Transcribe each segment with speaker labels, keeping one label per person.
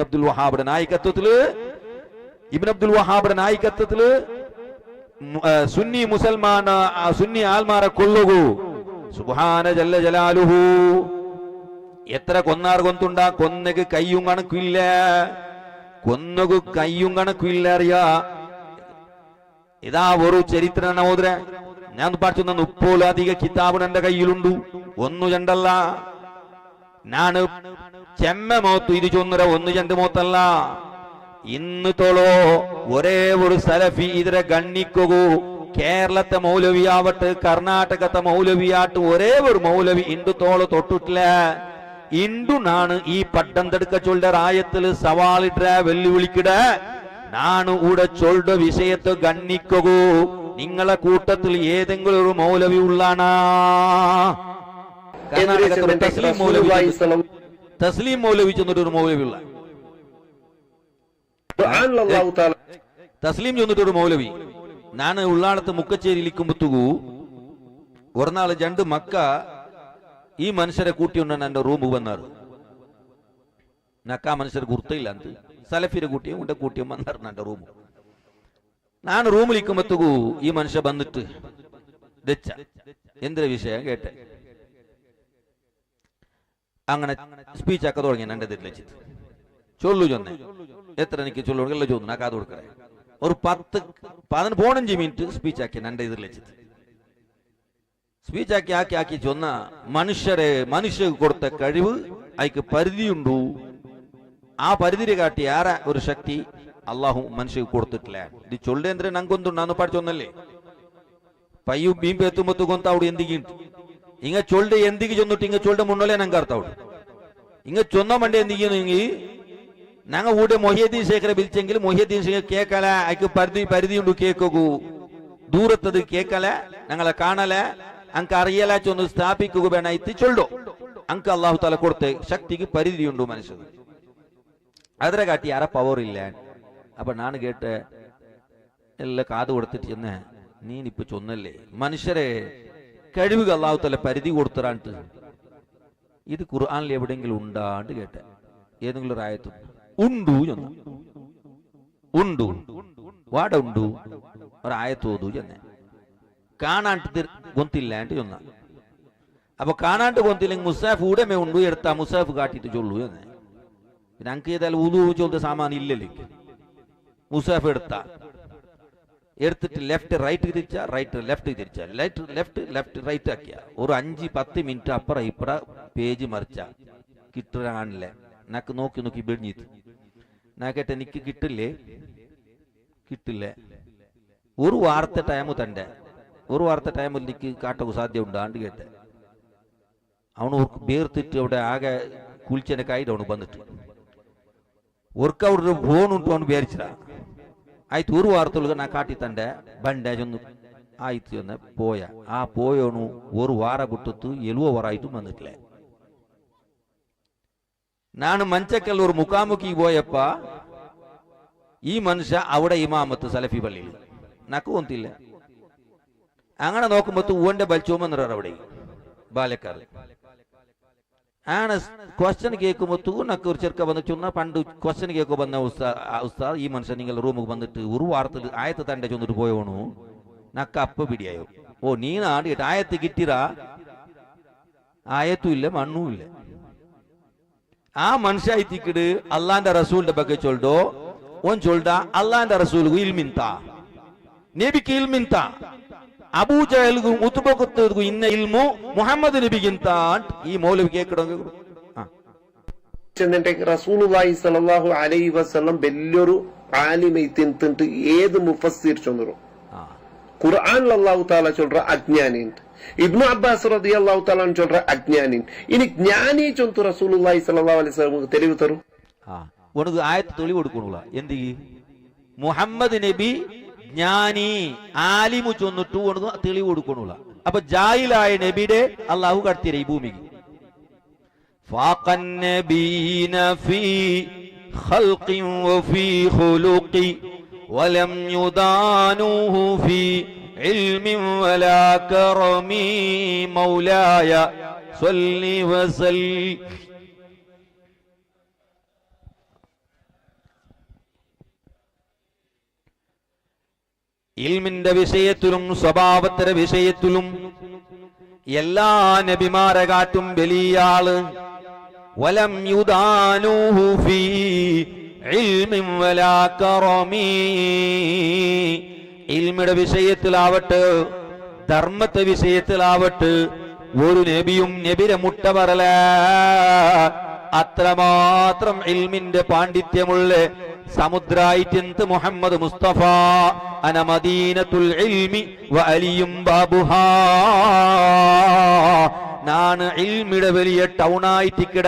Speaker 1: അബ്ദുൽ വഹാബിന്റെ നായികത്വത്തില് സുന്നി മുസൽമാൻ സുന്നി ആൽമാരെ കൊല്ലുകൂ സുബ്ഹാന ജല്ല ജലാലുഹു. എത്ര കൊന്നാർ കൊന്തുണ്ട കൊന്നക്ക് കയ്യും കണക്കില്ല, കൊന്നകു കയ്യും കണക്കില്ല അറിയാ. ഇതാ ഒരു ചരിത്ര നവോദര ഞാൻ പറഞ്ഞു 30 കിതാബ് എന്റെ കയ്യിലുണ്ട്. ഒന്നു രണ്ടല്ല, ഞാൻ ചെമ്മ മോത്ത് ഇത് ചൊന്നര ഒന്ന് രണ്ട് മോത്തല്ല. ഇന്ന് തോളോ ഒരേ ഒരു സലഫി ഇതിനെ ഗണ്ണിക്കൂ. കേരളത്തെ മൗലവിയാവട്ടെ കർണാടകത്തെ മൗലവിയാട്ട് ഒരേ ഒരു മൗലവി ഇന്ദു തോള് തൊട്ടിട്ടില്ല. ഇന്ദു നാണ് ഈ പട്ടം തെടുക്ക ചൊല്ല ആയത്തിൽ സവാളിട വെല്ലുവിളിക്കിട നാണ് ഇവിടെ ചൊല്ല വിഷയത്തെ ഗണ്ണിക്കൂ. നിങ്ങളെ കൂട്ടത്തിൽ ഏതെങ്കിലും ഒരു മൗലവി ഉള്ളാണാ? തസ്ലീം മൗലവി ചെന്നിട്ടൊരു മൗലവി ഉള്ള, തസ്ലീം ചെന്നിട്ടൊരു മൗലവി. ഞാൻ ഉള്ളാടത്ത് മുക്കച്ചേരിയിലിരിക്കുമ്പത്തുകൂ ഒരു നാള് 2 മക്ക ഈ മനുഷ്യരെ കൂട്ടിയുണ്ടാണ് എന്റെ റൂമ് വന്നാറ്. നക്കാ മനുഷ്യർ ഗുർത്തയില്ല അത് സലഫിരെ കൂട്ടിയും ഉണ്ട കൂട്ടിയും വന്നാറ് എന്റെ റൂം. ഞാൻ റൂമിലിരിക്കുമ്പത്തുകൂ ഈ മനുഷ്യ വന്നിട്ട് ദച്ച എന്തൊരു വിഷയം കേട്ടെ അങ്ങനെ സ്പീച്ച് ആക്ക തുടങ്ങി. എന്റെ ഇതിൽ വെച്ചിട്ട് ചൊല്ലു ചൊന്നേ എത്ര എനിക്ക് ചൊല്ലു എല്ലാം ചോദിച്ചു. ഞാൻ കാത് കൊടുക്കറേ ഒരു 10-15 മിനിറ്റ് സ്പീച്ച് ആക്കി എന്റെ ഇതിൽ വെച്ചിട്ട് സ്പീച്ച് ആക്കി ചൊന്ന മനുഷ്യ കൊടുത്ത കഴിവ് അയക്ക് പരിധിയുണ്ടു. ആ പരിധിയെ കാട്ടി ആരാ ഒരു ശക്തി അള്ളാഹു മനുഷ്യക്ക് കൊടുത്തിട്ടില്ല. ഇത് ചൊല്ലേന്ദ്ര നങ്കൊന്തുണ്ടാന്ന് പഠിച്ചൊന്നല്ലേ പയ്യു ബീമ്പ് എത്തുമ്പത്ത് കൊന്ത അവിടെ എന്തിക്കുണ്ട് ഇങ്ങ ചൊല്ലെ എന്തിക്ക് ചൊന്നിട്ട് ഇങ്ങ ചൊല്ലെ മുന്നോലേ നങ്കാർത്തവിടെ ഇങ്ങ ചൊന്ന മണ്ടേ എന്തിക്കുന്നെങ്കിൽ ഞങ്ങ ഊടെ മൊഹിയദ്ദീൻ ശേഖരെ വിളിച്ചെങ്കിൽ മൊഹിയദ്ദീൻ ശേഖർ കേക്കല അയക്ക് പരിധിയുണ്ട് കേക്കൂ. ദൂരത്തത് കേക്കല ഞങ്ങളെ കാണല അങ്ക് അറിയല ചൊന്ന് സ്ഥാപിക്കുക വേണായിട്ട് ചൊല്ലോ. അങ്ക് അള്ളാഹു താല കൊടുത്ത ശക്തിക്ക് പരിധിയുണ്ട് മനുഷ്യന്. അതിനെ കാട്ടി ആരെ പവർ ഇല്ല. അപ്പൊ ഞാൻ കേട്ട് എല്ലാം കാത് കൊടുത്തിട്ട് ചെന്ന് നീനിപ്പോ ചൊന്നല്ലേ മനുഷ്യരെ കഴിവുകൾ അള്ളാഹു താല പരിധി കൊടുത്തറാണ്ട് ഇത് ഖുർആനിൽ എവിടെയെങ്കിലും ഉണ്ടാണ്ട് കേട്ടെ ഏതെങ്കിലും ഒരു ആയത്ത് ഉണ്ടു ചെന്ന ഉണ്ടു വാട ഉണ്ടു ഒരു ആയത്ത് ഓതു ചെന്നെ കാണാണ്ട് ഗൊന്തില്ലാണ്ട് ചൊന്ന. അപ്പൊ കാണാണ്ട് ഗൊന്തില്ലെങ്കിൽ മുസാഫ് ഊടമേ ഉണ്ടു എടുത്താ മുസാഫ് കാട്ടിട്ട് ചൊല്ലു ചെന്നെ. പിന്നെ അങ്ക് ചെയ്താൽ ഊതു ചൊല്ലുന്ന സാമാൻ ഇല്ലല്ലോ. മുസാഫ് എടുത്തിട്ട് ലെഫ്റ്റ് റൈറ്റ് തിരിച്ച റൈറ്റ് ലെഫ്റ്റ് തിരിച്ച ലെഫ്റ്റ് റൈറ്റ് ആക്കിയ ഒരു 5-10 മിനിറ്റ് അപ്പുറം ഇപ്പറ പേജ് മറിച്ച കിട്ടാണില്ലേ. നക്ക് നോക്കി വെടിഞ്ഞിട്ട് നാ കേട്ടെ എനിക്ക് കിട്ടില്ലേ ഒരു വാർത്ത ടൈമ് തന്റെ ഒരു വാർത്ത ടൈമിൽ എനിക്ക് കാട്ടക്ക് സാധ്യത ഉണ്ടാണ്ട് കേട്ടെ. അവന് ബേർത്തിട്ട് അവിടെ ആകെ കുളിച്ചെന്റെ കൈ അവന് വന്നിട്ട് ഒർക്ക് അവിടെ ഫോൺ ഉണ്ടു അവന് വിചാരിച്ചില്ല. ആಯ್ತು ഒരു വാർത്തകൾ നാ കാട്ടി തന്റെ ಬಂಡೆ ഒന്ന് ആയിത്ത് എന്ന് പോയോണു ഒരു വാര ಬಿಟ್ಟು 70 ವಾರ ಆಯ್ತು ಬಂದಿಟ್ಲೆ. ನಾನು ಮಂಚಕ್ಕಲ್ಲಿ ഒരു മുഖാമുഖി പോയപ്പ ഈ മനുഷ്യ അവിടെ ഇമാമത്ത് സലഫി പള്ളിയിൽ നക്ക് ഒന്നില്ല. അങ്ങനെ നോക്കുമ്പോ ഓന്റെ ബലിച്ചോമെന്നറ അവിടെ ബാല്യക്കാർ ആണ് ക്വസ്റ്റ്യൻ കേൾക്കുമ്പോ നക്ക് ഒരു ചെറുക്ക വന്ന് ചൊന്ന പണ്ട് ക്വസ്റ്റ്യൻ കേൾക്കോ വന്ന ഉസ്താദ് ഈ മനുഷ്യൻ നിങ്ങൾ റൂമിൽ വന്നിട്ട് ഒരു വാർത്തയിൽ ആയത്ത് തന്റെ ചൊന്നിട്ട് പോയോണു നക്ക അപ്പ പിടിയായോ. ഓ നീ നാട് കേട്ട് ആയത്ത് കിട്ടിറാ ആയത്തും ഇല്ല മണ്ണും ഇല്ല. ആ മനുഷ്യ എത്തിക്കിട് അള്ളാന്റെ റസൂലിന്റെ ಬಗ್ಗೆ ചൊല്ലോ ഓൻ ചൊല്ല അള്ളാന്റെ റസൂലുgu ഇൽമിന്ത നബിക്ക് ഇൽമിന്ത അബൂജഹൽഗു ഉത്ബഖത്തുഗു ഇന്ന ഇൽമു മുഹമ്മദ് നബിಗಿಂತ ഈ മൗലവി കേക്കടങ്ങ
Speaker 2: റസൂലുള്ളാഹി സ്വല്ലല്ലാഹു അലൈഹി വസല്ലം വലിയൊരു ആലിമൈത്തിന്തിട്ട് ഏത് മുഫസ്സിർ ചൊന്നറോ ഖുർആനിൽ അല്ലാഹു തആല ചൊല്ற അജ്ഞാനി ഇബ്നു അബ്ബാസ് റളിയല്ലാഹു തആല ചൊല്ற അജ്ഞാനി ഇനി ജ്ഞാനി ചൊന്തു റസൂലുള്ളാഹി സ്വല്ലല്ലാഹു അലൈഹി വസല്ലം തെളിവ് തരും.
Speaker 1: ഉനക്ക് ആയത്ത് തെളിവ് കൊടുക്കണുള്ള എന്തി മുഹമ്മദ് നബി ജ്ഞാനി ആലിമു ചൊന്നിട്ടു ഉനക്ക് തെളിവ് കൊടുക്കണുള്ള. അപ്പൊ ജാഹിലായ നബിയുടെ അള്ളാഹു കടത്തിര ഈ ഭൂമിക്ക് ഫാഖൻ നബീന ഫീ ഖൽഖി വഫീ ഖുലുഖി വലം യുദാനുഹു ഫീ ഇൽമി വലാ കറമി മൗലായ സ്വല്ലി വസല്ലി. ഇൽമിന്റെ വിഷയത്തിലും സ്വഭാവത്തിന്റെ വിഷയത്തിലും എല്ലാ നബിമാരെ കാട്ടും വലിയ ആള്. വലം യുദാനൂഹു ഫീ ഇൽമിൻ വലാ കറമീ. ഇൽമിയുടെ വിഷയത്തിലാവട്ടെ, ധർമ്മത്തെ വിഷയത്തിലാവട്ടെ, ഒരു നബിയും നബിരെ മുട്ട പറല. അത്രമാത്രം ഇൽമിന്റെ പാണ്ഡിത്യമുള്ള സമുദ്രായിട്ടെന്ത് മുഹമ്മദ് മുസ്തഫ. അന മദീനത്തുൽ ഇൽമി വ അലിയും ബാബുഹാ. നാണ് ഇൽമിയുടെ വലിയ ടൗണായിട്ടിക്കിട,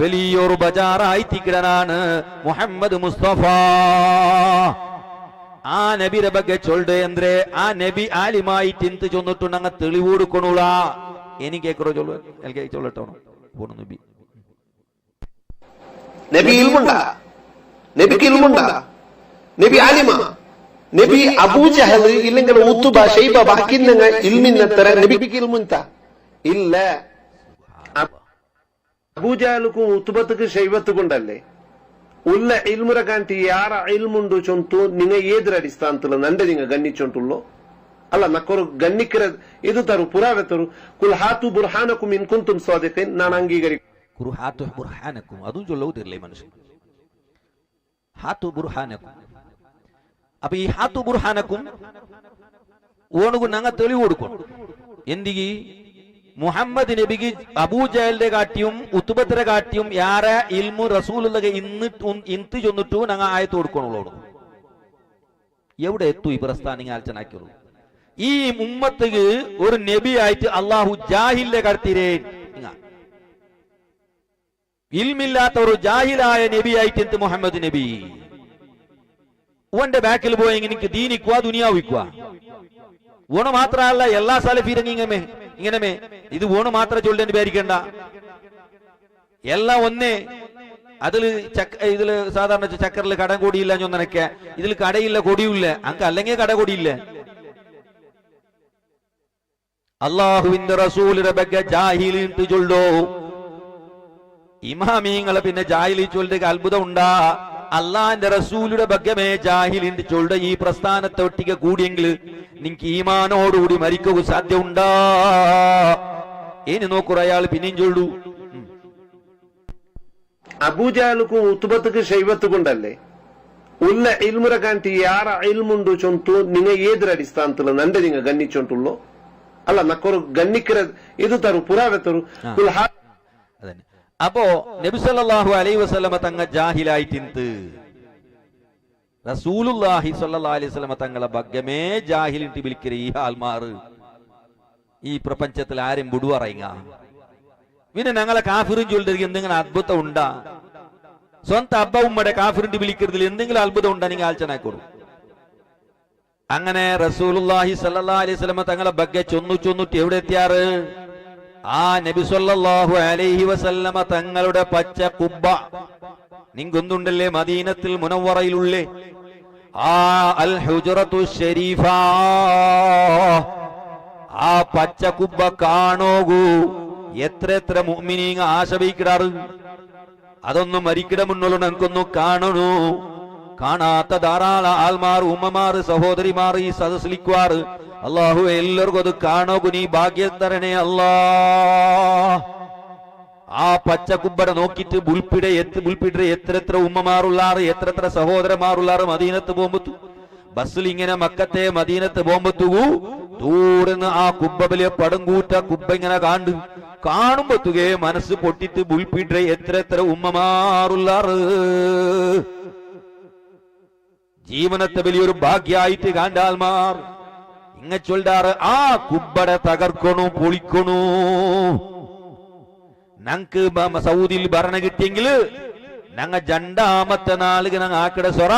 Speaker 1: വലിയൊരു ബജാറായിട്ടിക്കിടനാണ് മുഹമ്മദ് മുസ്തഫ. ആ നബിയുടെ ಬಗ್ಗೆ ചൊല്ല് ಅಂದ್ರೆ ആ നബി ആലിമായിട്ട് എന്ത് ചൊന്നിട്ടുണ്ട് അങ്ങ് തെളിവ് കൊടുക്കണുള്ള. എനിക്ക് കേക്കറോ ചൊല്ലു, എനിക്ക് ചൊല്ലട്ടോ പോണു. നബി
Speaker 2: നബി ഇൽമുണ്ടാ, നബിക്ക് ഇൽമുണ്ടാ, നബി ആലിമ, നബി അബൂജഹൽ ഇല്ലെങ്കിൽ ഉത്തുബ ഷൈബ ബാക്കിന്ന ഇൽമിന്നത്ര നബിക്ക് ഇൽമുന്ത ഇല്ല. അബൂജഹലുക്കും ഉത്തുബത്തുക്ക് ഷൈബത്തുകൊണ്ടല്ലേ ഉള്ള ഇൽമുര കാಂಟಿ ಯಾರ ಇಲ್ಮುಂಡು ಚೊಂತು ನಿಂಗ ಏದ್ರ ಅಡಿಸ್ಥಾನತಲ್ಲ ನಂಡೆ ನಿಂಗ ಗಣ್ಣಿಚೊಂಟುಳ್ಳೋ ಅಲ್ಲ ನಕ್ಕರು ಗಣ್ಣಿಕರ ಇದು ತರು ಪುರಾವೆ ತರು ಕುಲ್ ಹಾತು ಬುರ್ಹಾನಕುಂ ಇನ್ ಕುಂತುಂ ಸಾದಿಖೀನ್. ನಾನು ಅಂಗೀಕರಿ
Speaker 1: കുർ ഹാതു ബുർഹാനക്കും അതും ചൊല്ലൂതില്ലേ മനുഷ്യൻ. ഹാതു ബുർഹാനക്കും. അപ്പൊ ഈ ഹാതു ബുർഹാനക്കും ഓണുകു ഞങ്ങ തെളിവ് കൊടുക്കണം. എന്തിക്ക് മുഹമ്മദ് നബിക്ക് അബൂജഹലിന്റെ കാട്ടിയും ഉത്തുബത്തിനെ കാട്ടിയും യാരെ ഇൽമു റസൂലുള്ളാഹി ഇന്ന് ചൊന്നിട്ടു ഞങ്ങ ആയത്ത് കൊടുക്കണുള്ളൂ. എവിടെ എത്തു ഈ പ്രസ്ഥാനം ആലോചനാക്കിയുള്ളൂ. ഈ ഉമ്മത്തിക്ക് ഒരു നബി ആയിട്ട് അള്ളാഹു ജാഹിലിനെ കടത്തിരേ. ഇൽമില്ലാത്ത ഒരു ജാഹിലായ നബി ആയിട്ട് എന്ത് മുഹമ്മദ് നബി. ഓന്റെ ബാക്കിൽ പോയി എനിക്ക് ദീനിക്കുക ദുനിയാവിക്കുക. ഓണ് മാത്രമല്ല എല്ലാ സലഫീരും ഇങ്ങനെ ഇത് ഓണ് മാത്രം ചൊല്ലേണ്ടി വിചാരിക്കണ്ട. എല്ലാം ഒന്നേ. ഇതില് സാധാരണ ചക്കറിൽ കടം കൊടിയില്ല ഞൊന്നനക്കെ, ഇതിൽ കടയില്ല കൊടിയില്ല അങ്ക അല്ലെങ്കിൽ കട കൊടിയില്ല. അള്ളാഹുവിന്റെ റസൂലിന്റെ ಬಗ್ಗೆ ജാഹിലി ചൊല്ലോ. ഇമാമീങ്ങളെ പിന്നെ ജാഹിലി ചൊല്ലുക അത്ഭുതം ഉണ്ടാ. അള്ളാന്റെ റസൂലിന്റെ ബഗ്ഗമേ ജാഹിലിന്റെ ചൊല്ലുക ഈ പ്രസ്ഥാനത്തെ ഒട്ടിക്ക് കൂടിയെങ്കിൽ നിനക്ക് ഈമാനോടുകൂടി മരിക്കുക സാധ്യ ഉണ്ടാ. ഇനി നോക്കുറ അയാൾ പിന്നെയും ചൊല്ലു.
Speaker 2: അബൂജഹലുക്കും ഉത്തുബത്തുക്ക് ഷൈബത്തുകൊണ്ടല്ലേ ഉള്ള ഇൽമുര കാಂಟಿ ಯಾರ ಇಲ್ಮುಂಡು ಚೊಂತು ನಿಂಗ ಏದ್ರ ಅಡಿಸ್ಥಾನತಲ್ಲ ನಂಡೆ ನಿಂಗ ಗಣ್ಣಿಚೊಂಟುಳ್ಳೋ ಅಲ್ಲ ನಕ್ಕರು ಗಣ್ಣಿಕರ ಇದು ತರು ಪುರಾವೆ ತರು ಕುಲ್
Speaker 1: അതന്നെ. അപ്പോ നബി സല്ലല്ലാഹു അലൈഹി വസല്ലമ തങ്ങ ജാഹിലായിട്ടിന്ത് റസൂലുള്ളാഹി സ്വല്ലല്ലാഹു അലൈഹി വസല്ലമ തങ്ങളെ ബഗ്ഗമേ ജാഹിലിട്ട് വിളിക്കര ഈ ആൽമാർ ഈ പ്രപഞ്ചത്തിൽ ആരും വിടുവറയുക. പിന്നെ ഞങ്ങളെ കാഫിറും ചൊല്ലുക എന്തെങ്കിലും അത്ഭുതം ഉണ്ടാ? സ്വന്തം അബ്ബ ഉമ്മയുടെ കാഫിറിന്റെ വിളിക്കുന്നതിൽ എന്തെങ്കിലും അത്ഭുതം ഉണ്ടാ? നിങ്ങൾ ആലോചനാക്കൂ. അങ്ങനെ റസൂലുള്ളാഹി സ്വല്ലല്ലാഹു അലൈഹി വസല്ലമ തങ്ങളെ ബഗ്ഗ ചൊന്നിട്ട് എവിടെ എത്തിയാറ്? ആ നബി സല്ലല്ലാഹു അലൈഹി വസല്ലമ തങ്ങളുടെ പച്ച കുബ്ബ നിങ്ങൊന്നുണ്ടല്ലേ മദീനത്തിൽ മുനവ്വറയിലുള്ളേ ആ അൽ ഹുജറത്തു ശരീഫ. ആ പച്ച കുബ്ബ കാണോകൂ. എത്ര മുഅ്മിനീങ്ങ ആശവയ്ക്കിടാറ്. അതൊന്നും മരിക്കിട മുന്നോട്ട് ഞങ്ങൾക്കൊന്നും കാണണു. കാണാത്ത ധാരാളം ആൾമാർ ഉമ്മമാർ സഹോദരിമാർ ഈ സദസ്സിലിക്കുവാറ്. അള്ളാഹു എല്ലാവർക്കും അത് കാണോകു നീ ഭാഗ്യം തരണേ അല്ലാ. ആ പച്ച കുബ്ബട നോക്കിട്ട് ബുൽപ്പിടെ എത്ര ഉമ്മമാറുള്ളാറ് എത്ര സഹോദരന്മാരുള്ളാറ് മദീനത്ത് പോകുമ്പത്തു ബസ്സിൽ ഇങ്ങനെ മക്കത്തെ മദീനത്ത് പോകുമ്പത്തു ദൂരെന്ന് ആ കുബ്ബ വലിയ പടംകൂറ്റ കുബ്ബ ഇങ്ങനെ കാണുമ്പത്തുകെ മനസ്സ് പൊട്ടിട്ട് ബുൽപ്പിടെ എത്ര ഉമ്മമാറുള്ളാറ്. ജീവനത്തെ വലിയൊരു ഭാഗ്യായിട്ട് കാണ്ടാൽമാർ ഇങ്ങ ചൊല്ലാറ് ആ കുബ്ബട തകർക്കണു പൊളിക്കണു. ഞങ്ങക്ക് സൗദിയിൽ ഭരണ കിട്ടിയെങ്കിൽ ഞങ്ങ രണ്ടാമത്തെ നാളുക ഞങ്ങ ആക്കട സൊറ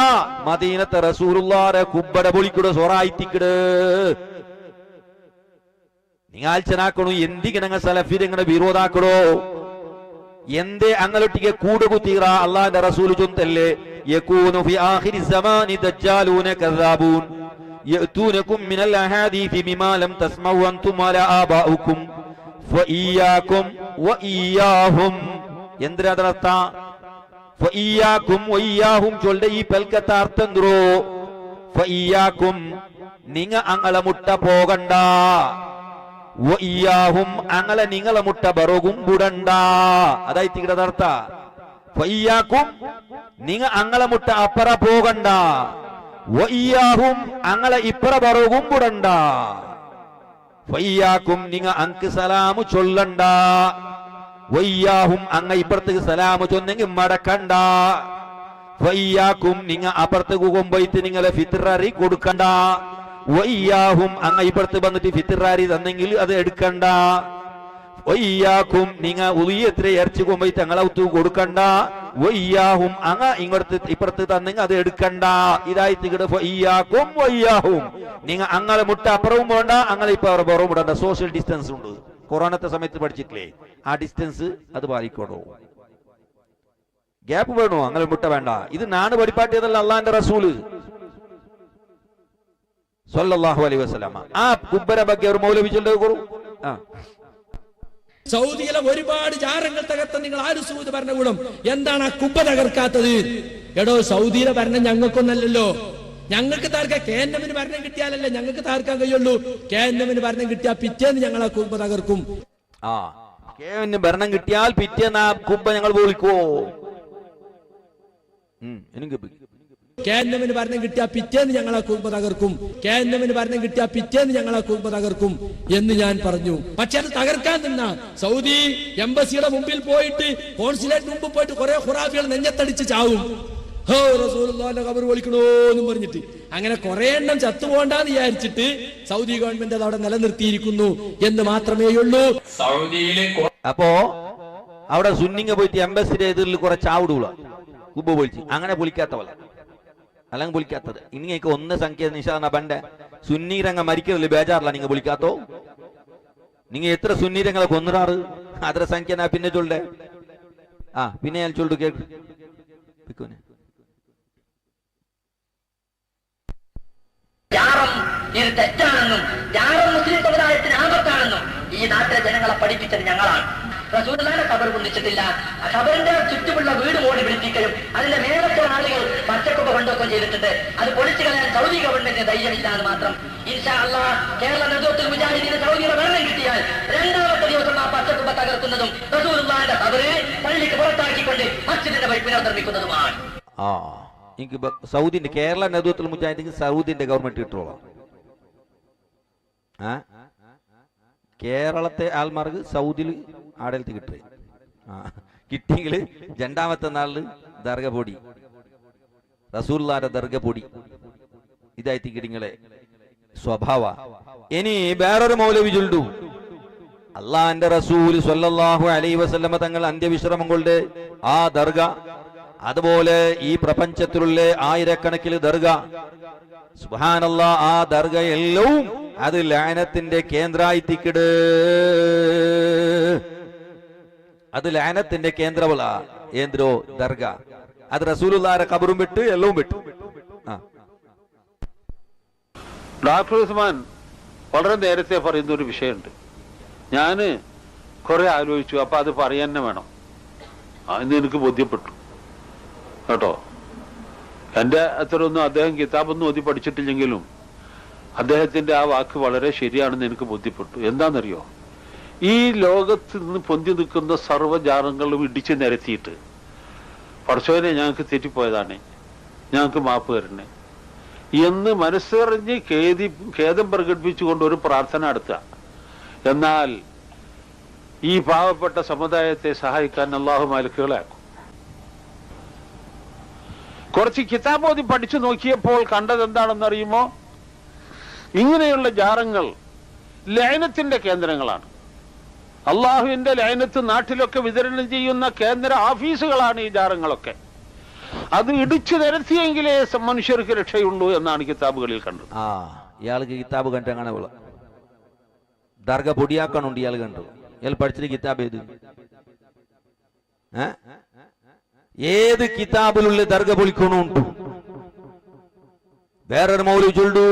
Speaker 1: മദീനത്തെ റസൂലുള്ളാഹിന്റെ കുബ്ബട പൊളിക്കട സൊറായിട്ടിക്കട്. നിങ്ങൾ ആലോചനാക്കണു എന്തിക്ക് ഞങ്ങൾ സലഫിരെ വിരോധാക്കടോ? എന്തേ അങ്ങലൊട്ടിക്ക് കൂടുകുത്തീറ? അള്ളാന്റെ റസൂൽ ചൊന്തല്ലേ യകൂനു ഫി ആഖിരി സമാനി ദജ്ജാലൂന കദ്ദാബൂൻ യഅതൂനകും മിനൽ അഹാദീഥി ബിമാ ലം തസ്മഉ അൻതും വലാ ആബാഉകും ഫഇയ്യാകും വഇയ്യാഹും. എന്തിനർത്ഥ ഫഇയ്യാകും വഇയ്യാഹും ചൊല്ലുടെ ഈ പൽക്കത്തെ അർത്ഥം എന്തോ? ഫഇയ്യാകും നിങ്ങ അങ്ങളെ മുട്ട പോകണ്ട, വഇയ്യാഹും അങ്ങളെ നിങ്ങളെ മുട്ട ബറകും ബുടണ്ട. അതായത് ഇവിടെ അർത്ഥ വഇയ്യാക്കും നിങ്ങ അങ്ങളെ മുട്ട അപ്പറ പോകണ്ട, വഇയ്യാഹും അങ്ങളെ ഇപ്പറ ബറകും ബുടണ്ട. വഇയ്യാക്കും നിങ്ങ അങ്ക് സലാമു ചൊല്ലണ്ട, വഇയ്യാഹും അങ്ങ ഇപ്പുറത്തേക്ക് സലാമു ചൊന്നെങ്കിൽ മടക്കണ്ട. വഇയ്യാക്കും നിങ്ങ അപ്പുറത്തേക്ക് കൊമ്പോയിട്ട് നിങ്ങളെ ഫിത്റാരി കൊടുക്കണ്ട, വഇയ്യാഹും അങ്ങ ഇപ്പുറത്ത് വന്നിട്ട് ഫിത്റാരി തന്നെങ്കിൽ അത് എടുക്കണ്ട. വഇയ്യാക്കും നിങ്ങ ഉളിയത്ര ഇറച്ചി കൊമ്പോയിട്ട് ഞങ്ങളെ കൊടുക്കണ്ട, വഇയ്യാഹും അങ്ങ ഇപ്പുറത്ത് തന്നെങ്കിൽ അത് എടുക്കണ്ട. ഇതായിട്ട് ഇവിടെ വഇയ്യാക്കും വഇയ്യാഹും നിങ്ങ അങ്ങളെ മുട്ട അപ്പുറവും പോകണ്ട, അങ്ങളെ ഇപ്പൊ പുറവും വിടണ്ട. സോഷ്യൽ ഡിസ്റ്റൻസ് ഉണ്ട്, കൊറോണത്തെ സമയത്ത് പഠിച്ചിട്ടില്ലേ, ആ ഡിസ്റ്റൻസ് അത് പാലിക്കണോ. ഗ്യാപ്പ് വേണോ, അങ്ങനെ മുട്ട വേണ്ട. ഇത് നാണ് പഠിപ്പാട്ടിയതല്ല അള്ളാന്റെ റസൂല് സ്വല്ലല്ലാഹു അലൈഹി വസല്ലമ. ആ കുബ്ബര ಬಗ್ಗೆ ഒരു മൗലവി ചൊല്ലുകൂ.
Speaker 3: സൗദിയിലെ ഒരുപാട് ജാറങ്ങൾ തകർത്ത നിങ്ങൾ ആര് സൂദ് ഭരണകൂടം എന്താണ് ആ കുബ്ബ തകർക്കാത്തത്? എടോ സൗദിയിലെ ഭരണം ഞങ്ങൾക്കൊന്നല്ലല്ലോ, ഞങ്ങൾക്ക് താർക്കാൻ KNM ഭരണം കിട്ടിയാലല്ലേ ഞങ്ങൾക്ക് താർക്കാൻ കഴിയുള്ളൂ. KNM ഭരണം കിട്ടിയാൽ പിറ്റേന്ന് ഞങ്ങൾ ആ കുബ്ബ തകർക്കും.
Speaker 1: KNM ഭരണം കിട്ടിയാൽ പിറ്റേന്ന് ആ കുബ്ബ ഞങ്ങൾ പോളിക്കോ.
Speaker 3: KNM ഭരണം കിട്ടിയാൽ പിറ്റേന്ന് ഞങ്ങൾ ആ കുബ്ബ തകർക്കും, KNM ഭരണം കിട്ടിയാൽ പിറ്റേന്ന് ഞങ്ങൾ ആ കുബ്ബ തകർക്കും എന്ന് ഞാൻ പറഞ്ഞു. പക്ഷെ അത് തകർക്കാൻ നിന്ന സൗദി എംബസിയുടെ മുമ്പിൽ പോയിട്ട്, കോൺസുലേറ്റ് മുമ്പിൽ പോയിട്ട് കുറെ ഖുറാഫികൾ നെഞ്ഞത്തടിച്ച് ചാവും. റസൂലുള്ളാഹിന്റെ ഖബർ വിളിക്കണോന്നും പറഞ്ഞിട്ട് അങ്ങനെ കുറെ എണ്ണം ചത്തുപോകണ്ടെന്ന് വിചാരിച്ചിട്ട് സൗദി ഗവൺമെന്റ് അത് അവിടെ നിലനിർത്തിയിരിക്കുന്നു എന്ന് മാത്രമേ ഉള്ളൂ.
Speaker 1: അപ്പോ അവിടെ സുന്നിങ്ങ പോയിട്ട് എംബസിയുടെ എതിരിൽ കുറെ ചാവിടൂല കുബ്ബ പൊളിച്ച്, അങ്ങനെ പൊളിക്കാത്ത പോലെ അല്ലെങ്കിൽ പൊളിക്കാത്തത്. ഇനിക്ക് ഒന്ന് സംഖ്യ നിശാന പണ്ട് സുന്നീരംഗ മരിക്കലില്ല ബേജാറില്ല. നിങ്ങൾ പൊളിക്കാത്തോ, നിങ്ങൾ എത്ര സുന്നീരങ്ങളെ കൊന്നിടാറ് അത്ര സംഖ്യ ഞാൻ പിന്നെ ചൊല്ലേ. പിന്നെ ഞാൻ ചൊല്ലു കേൾക്കും.
Speaker 4: ഇത് തെറ്റാണെന്നും ജാറം മുസ്ലിം സമുദായത്തിന് ആപത്താണെന്നും ഈ നാട്ടിലെ ജനങ്ങളെ പഠിപ്പിച്ചത് ഞങ്ങളാണ്. റസൂലുള്ളാഹിന്റെ ഖബർ കുന്നിച്ചിട്ടില്ല. ആ ഖബറിന്റെ ചുറ്റുമുള്ള വീട് മോടി പിടിപ്പിക്കുകയും അതിന്റെ മേലത്തെ ആളുകൾ പച്ചക്കുപ്പ കൊണ്ടൊക്കെ ചെയ്തിട്ടുണ്ട്. അത് പൊളിച്ചു കളയാൻ സൗദി ഗവൺമെന്റിന് ധൈര്യമില്ല എന്ന് മാത്രം. ഇൻഷാ അല്ലാഹ് കേരള നേതൃത്വത്തിൽ മുജാഹിദീന് സൗദിയുടെ ഭരണം കിട്ടിയാൽ രണ്ടാമത്തെ ദിവസം ആ പച്ചക്കുപ്പ തകർക്കുന്നതും റസൂലുള്ളാഹിന്റെ ഖബറ് പള്ളിക്ക് പുറത്താക്കിക്കൊണ്ട് മസ്ജിദിന്റെ പൈപ്പിനെ നിർമ്മിക്കുന്നതുമാണ്.
Speaker 1: എനിക്ക് സൗദിന്റെ കേരള നേതൃത്വത്തിൽ മുജാഹിദീന് സൗദിന്റെ ഗവൺമെന്റ് കിട്ടുള്ളൂ. കേരളത്തെ ആൾമാർക്ക് സൗദിയിൽ ആടലത്ത് കിട്ടേ കിട്ടിയെങ്കിൽ രണ്ടാമത്തെ നാളില് ദർഗ പൊടി, റസൂലുള്ളാഹിന്റെ ദർഗ പൊടി. ഇതായിട്ട് കിടിങ്ങളെ സ്വഭാവ. ഇനി വേറൊരു മൗലവി ചൊല്ലു, അള്ളാന്റെ റസൂൽ സ്വല്ലല്ലാഹു അലൈഹി വസല്ലമ തങ്ങൾ അന്ത്യവിശ്രമം കൊണ്ട് ആ ദർഗ, അതുപോലെ ഈ പ്രപഞ്ചത്തിലുള്ള ആയിരക്കണക്കിന് ദർഗ, സുബ്ഹാനല്ലാഹ്, ആ ദർഗ എല്ലാം അത് ലഅനത്തിന്റെ കേന്ദ്രായിത്തിക്കിട്. അത് ലഅനത്തിന്റെ കേന്ദ്രവള ഏന്ദ്രോ ദർഗ. അത് റസൂലുള്ളാഹിന്റെ ഖബറും വിട്ട് എല്ലാം വിട്ടു.
Speaker 5: ഡോക്ടർ ഉസ്മാൻ വളരെ നേരത്തെ പറയുന്ന ഒരു വിഷയമുണ്ട്. ഞാൻ കുറെ ആലോചിച്ചു. അപ്പൊ അത് പറയാൻ തന്നെ വേണം എന്ന് എനിക്ക് ബോധ്യപ്പെട്ടു കേട്ടോ. എന്റെ അത്രയൊന്നും അദ്ദേഹം കിതാബൊന്നും ഓതി പഠിച്ചിട്ടില്ലെങ്കിലും അദ്ദേഹത്തിന്റെ ആ വാക്ക് വളരെ ശരിയാണെന്ന് എനിക്ക് ബോധ്യപ്പെട്ടു. എന്താണെന്നറിയോ, ഈ ലോകത്ത് നിന്ന് പൊന്തി നിൽക്കുന്ന സർവ്വജാലങ്ങളും ഇടിച്ചു നിരത്തിയിട്ട് പടച്ചോനെ ഞങ്ങൾക്ക് തെറ്റിപ്പോയതാണ്, ഞങ്ങൾക്ക് മാപ്പ് തരണേ എന്ന് മനസ്സറിഞ്ഞ് ഖേദം പ്രകടിപ്പിച്ചുകൊണ്ട് ഒരു പ്രാർത്ഥന നടത്തുക. എന്നാൽ ഈ പാവപ്പെട്ട സമുദായത്തെ സഹായിക്കാൻ അള്ളാഹു മാലിക്കുകളെ ആക്കും. കുറച്ച് കിതാബ് ഓതി പഠിച്ചു നോക്കിയപ്പോൾ കണ്ടത് എന്താണെന്നറിയുമോ, ഇങ്ങനെയുള്ള ജാറങ്ങൾ ലഅനത്തിന്റെ കേന്ദ്രങ്ങളാണ്. അള്ളാഹുവിന്റെ ലഅനത്ത് നാട്ടിലൊക്കെ വിതരണം ചെയ്യുന്ന കേന്ദ്ര ഓഫീസുകളാണ് ഈ ജാറങ്ങളൊക്കെ. അത് ഇടിച്ചു നിരത്തിയെങ്കിലേ മനുഷ്യർക്ക് രക്ഷയുള്ളൂ എന്നാണ് കിതാബുകളിൽ കണ്ടത്.
Speaker 1: ഇയാൾക്ക് കിതാബ് കണ്ടങ്ങനെ ദർഗ പൊടിയാക്കണുണ്ട്. ഇയാൾ കണ്ടു, ഇയാൾ പഠിച്ചിട്ട് കിതാബ് ഏത് കിതാബിലുള്ള ദർഗ പൊളിക്കണുണ്ട്. വേറൊരു മൗലവി ചൊല്ലു,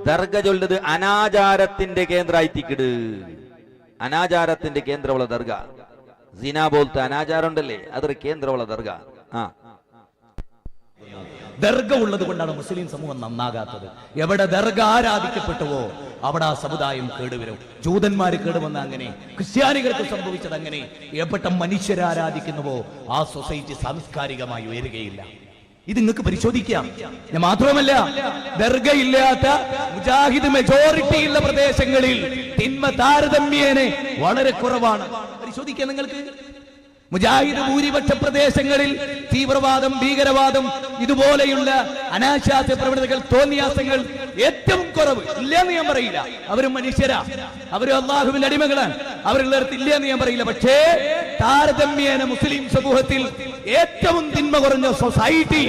Speaker 1: ദർഗ ചൊല്ലത് അനാചാരത്തിന്റെ കേന്ദ്രായിത്തിക്കിട്. അനാചാരത്തിന്റെ കേന്ദ്രമുള്ള ദർഗ, സിന പോലത്തെ അനാചാരം ഉണ്ടല്ലേ, അതൊരു കേന്ദ്രമുള്ള ദർഗ.
Speaker 6: ദർഗ ഉള്ളത് കൊണ്ടാണ് മുസ്ലിം സമൂഹം നന്നാകാത്തത്. എവിടെ ദർഗ ആരാധിക്കപ്പെട്ടുവോ അവിടെ ആ സമുദായം കേടുവരും. ജൂതന്മാര് കേടുവന്ന അങ്ങനെ, ക്രിസ്ത്യാനികൾക്ക് സംഭവിച്ചത് അങ്ങനെ. എവിടെ മനുഷ്യരെ ആരാധിക്കുന്നുവോ ആ സൊസൈറ്റി സാംസ്കാരികമായി ഉയരുകയില്ല. ഇത് നിങ്ങൾക്ക് പരിശോധിക്കാം. ഞാൻ മാത്രമല്ല, ദർഗയില്ലാത്ത മുജാഹിദ് മെജോറിറ്റി ഉള്ള പ്രദേശങ്ങളിൽ തിന്മ താരതമ്യേന വളരെ കുറവാണ്. പരിശോധിക്കാം നിങ്ങൾക്ക്. മുജാഹിദ് ഭൂരിപക്ഷ പ്രദേശങ്ങളിൽ തീവ്രവാദം, ഭീകരവാദം, ഇതുപോലെയുള്ള അനാശാസ്യ പ്രവണതകൾ, തോന്നിയാസങ്ങൾ ഏറ്റവും കുറവ്. ഇല്ലെന്ന് ഞാൻ പറയില്ല, അവരും മനുഷ്യരാ, അവരും അള്ളാഹുവിന്റെ അടിമകളാണ്, അവരുള്ള ഇല്ലെന്ന് ഞാൻ പറയില്ല. പക്ഷേ താരതമ്യേന മുസ്ലിം സമൂഹത്തിൽ ഏറ്റവും തിന്മ കുറഞ്ഞ സൊസൈറ്റി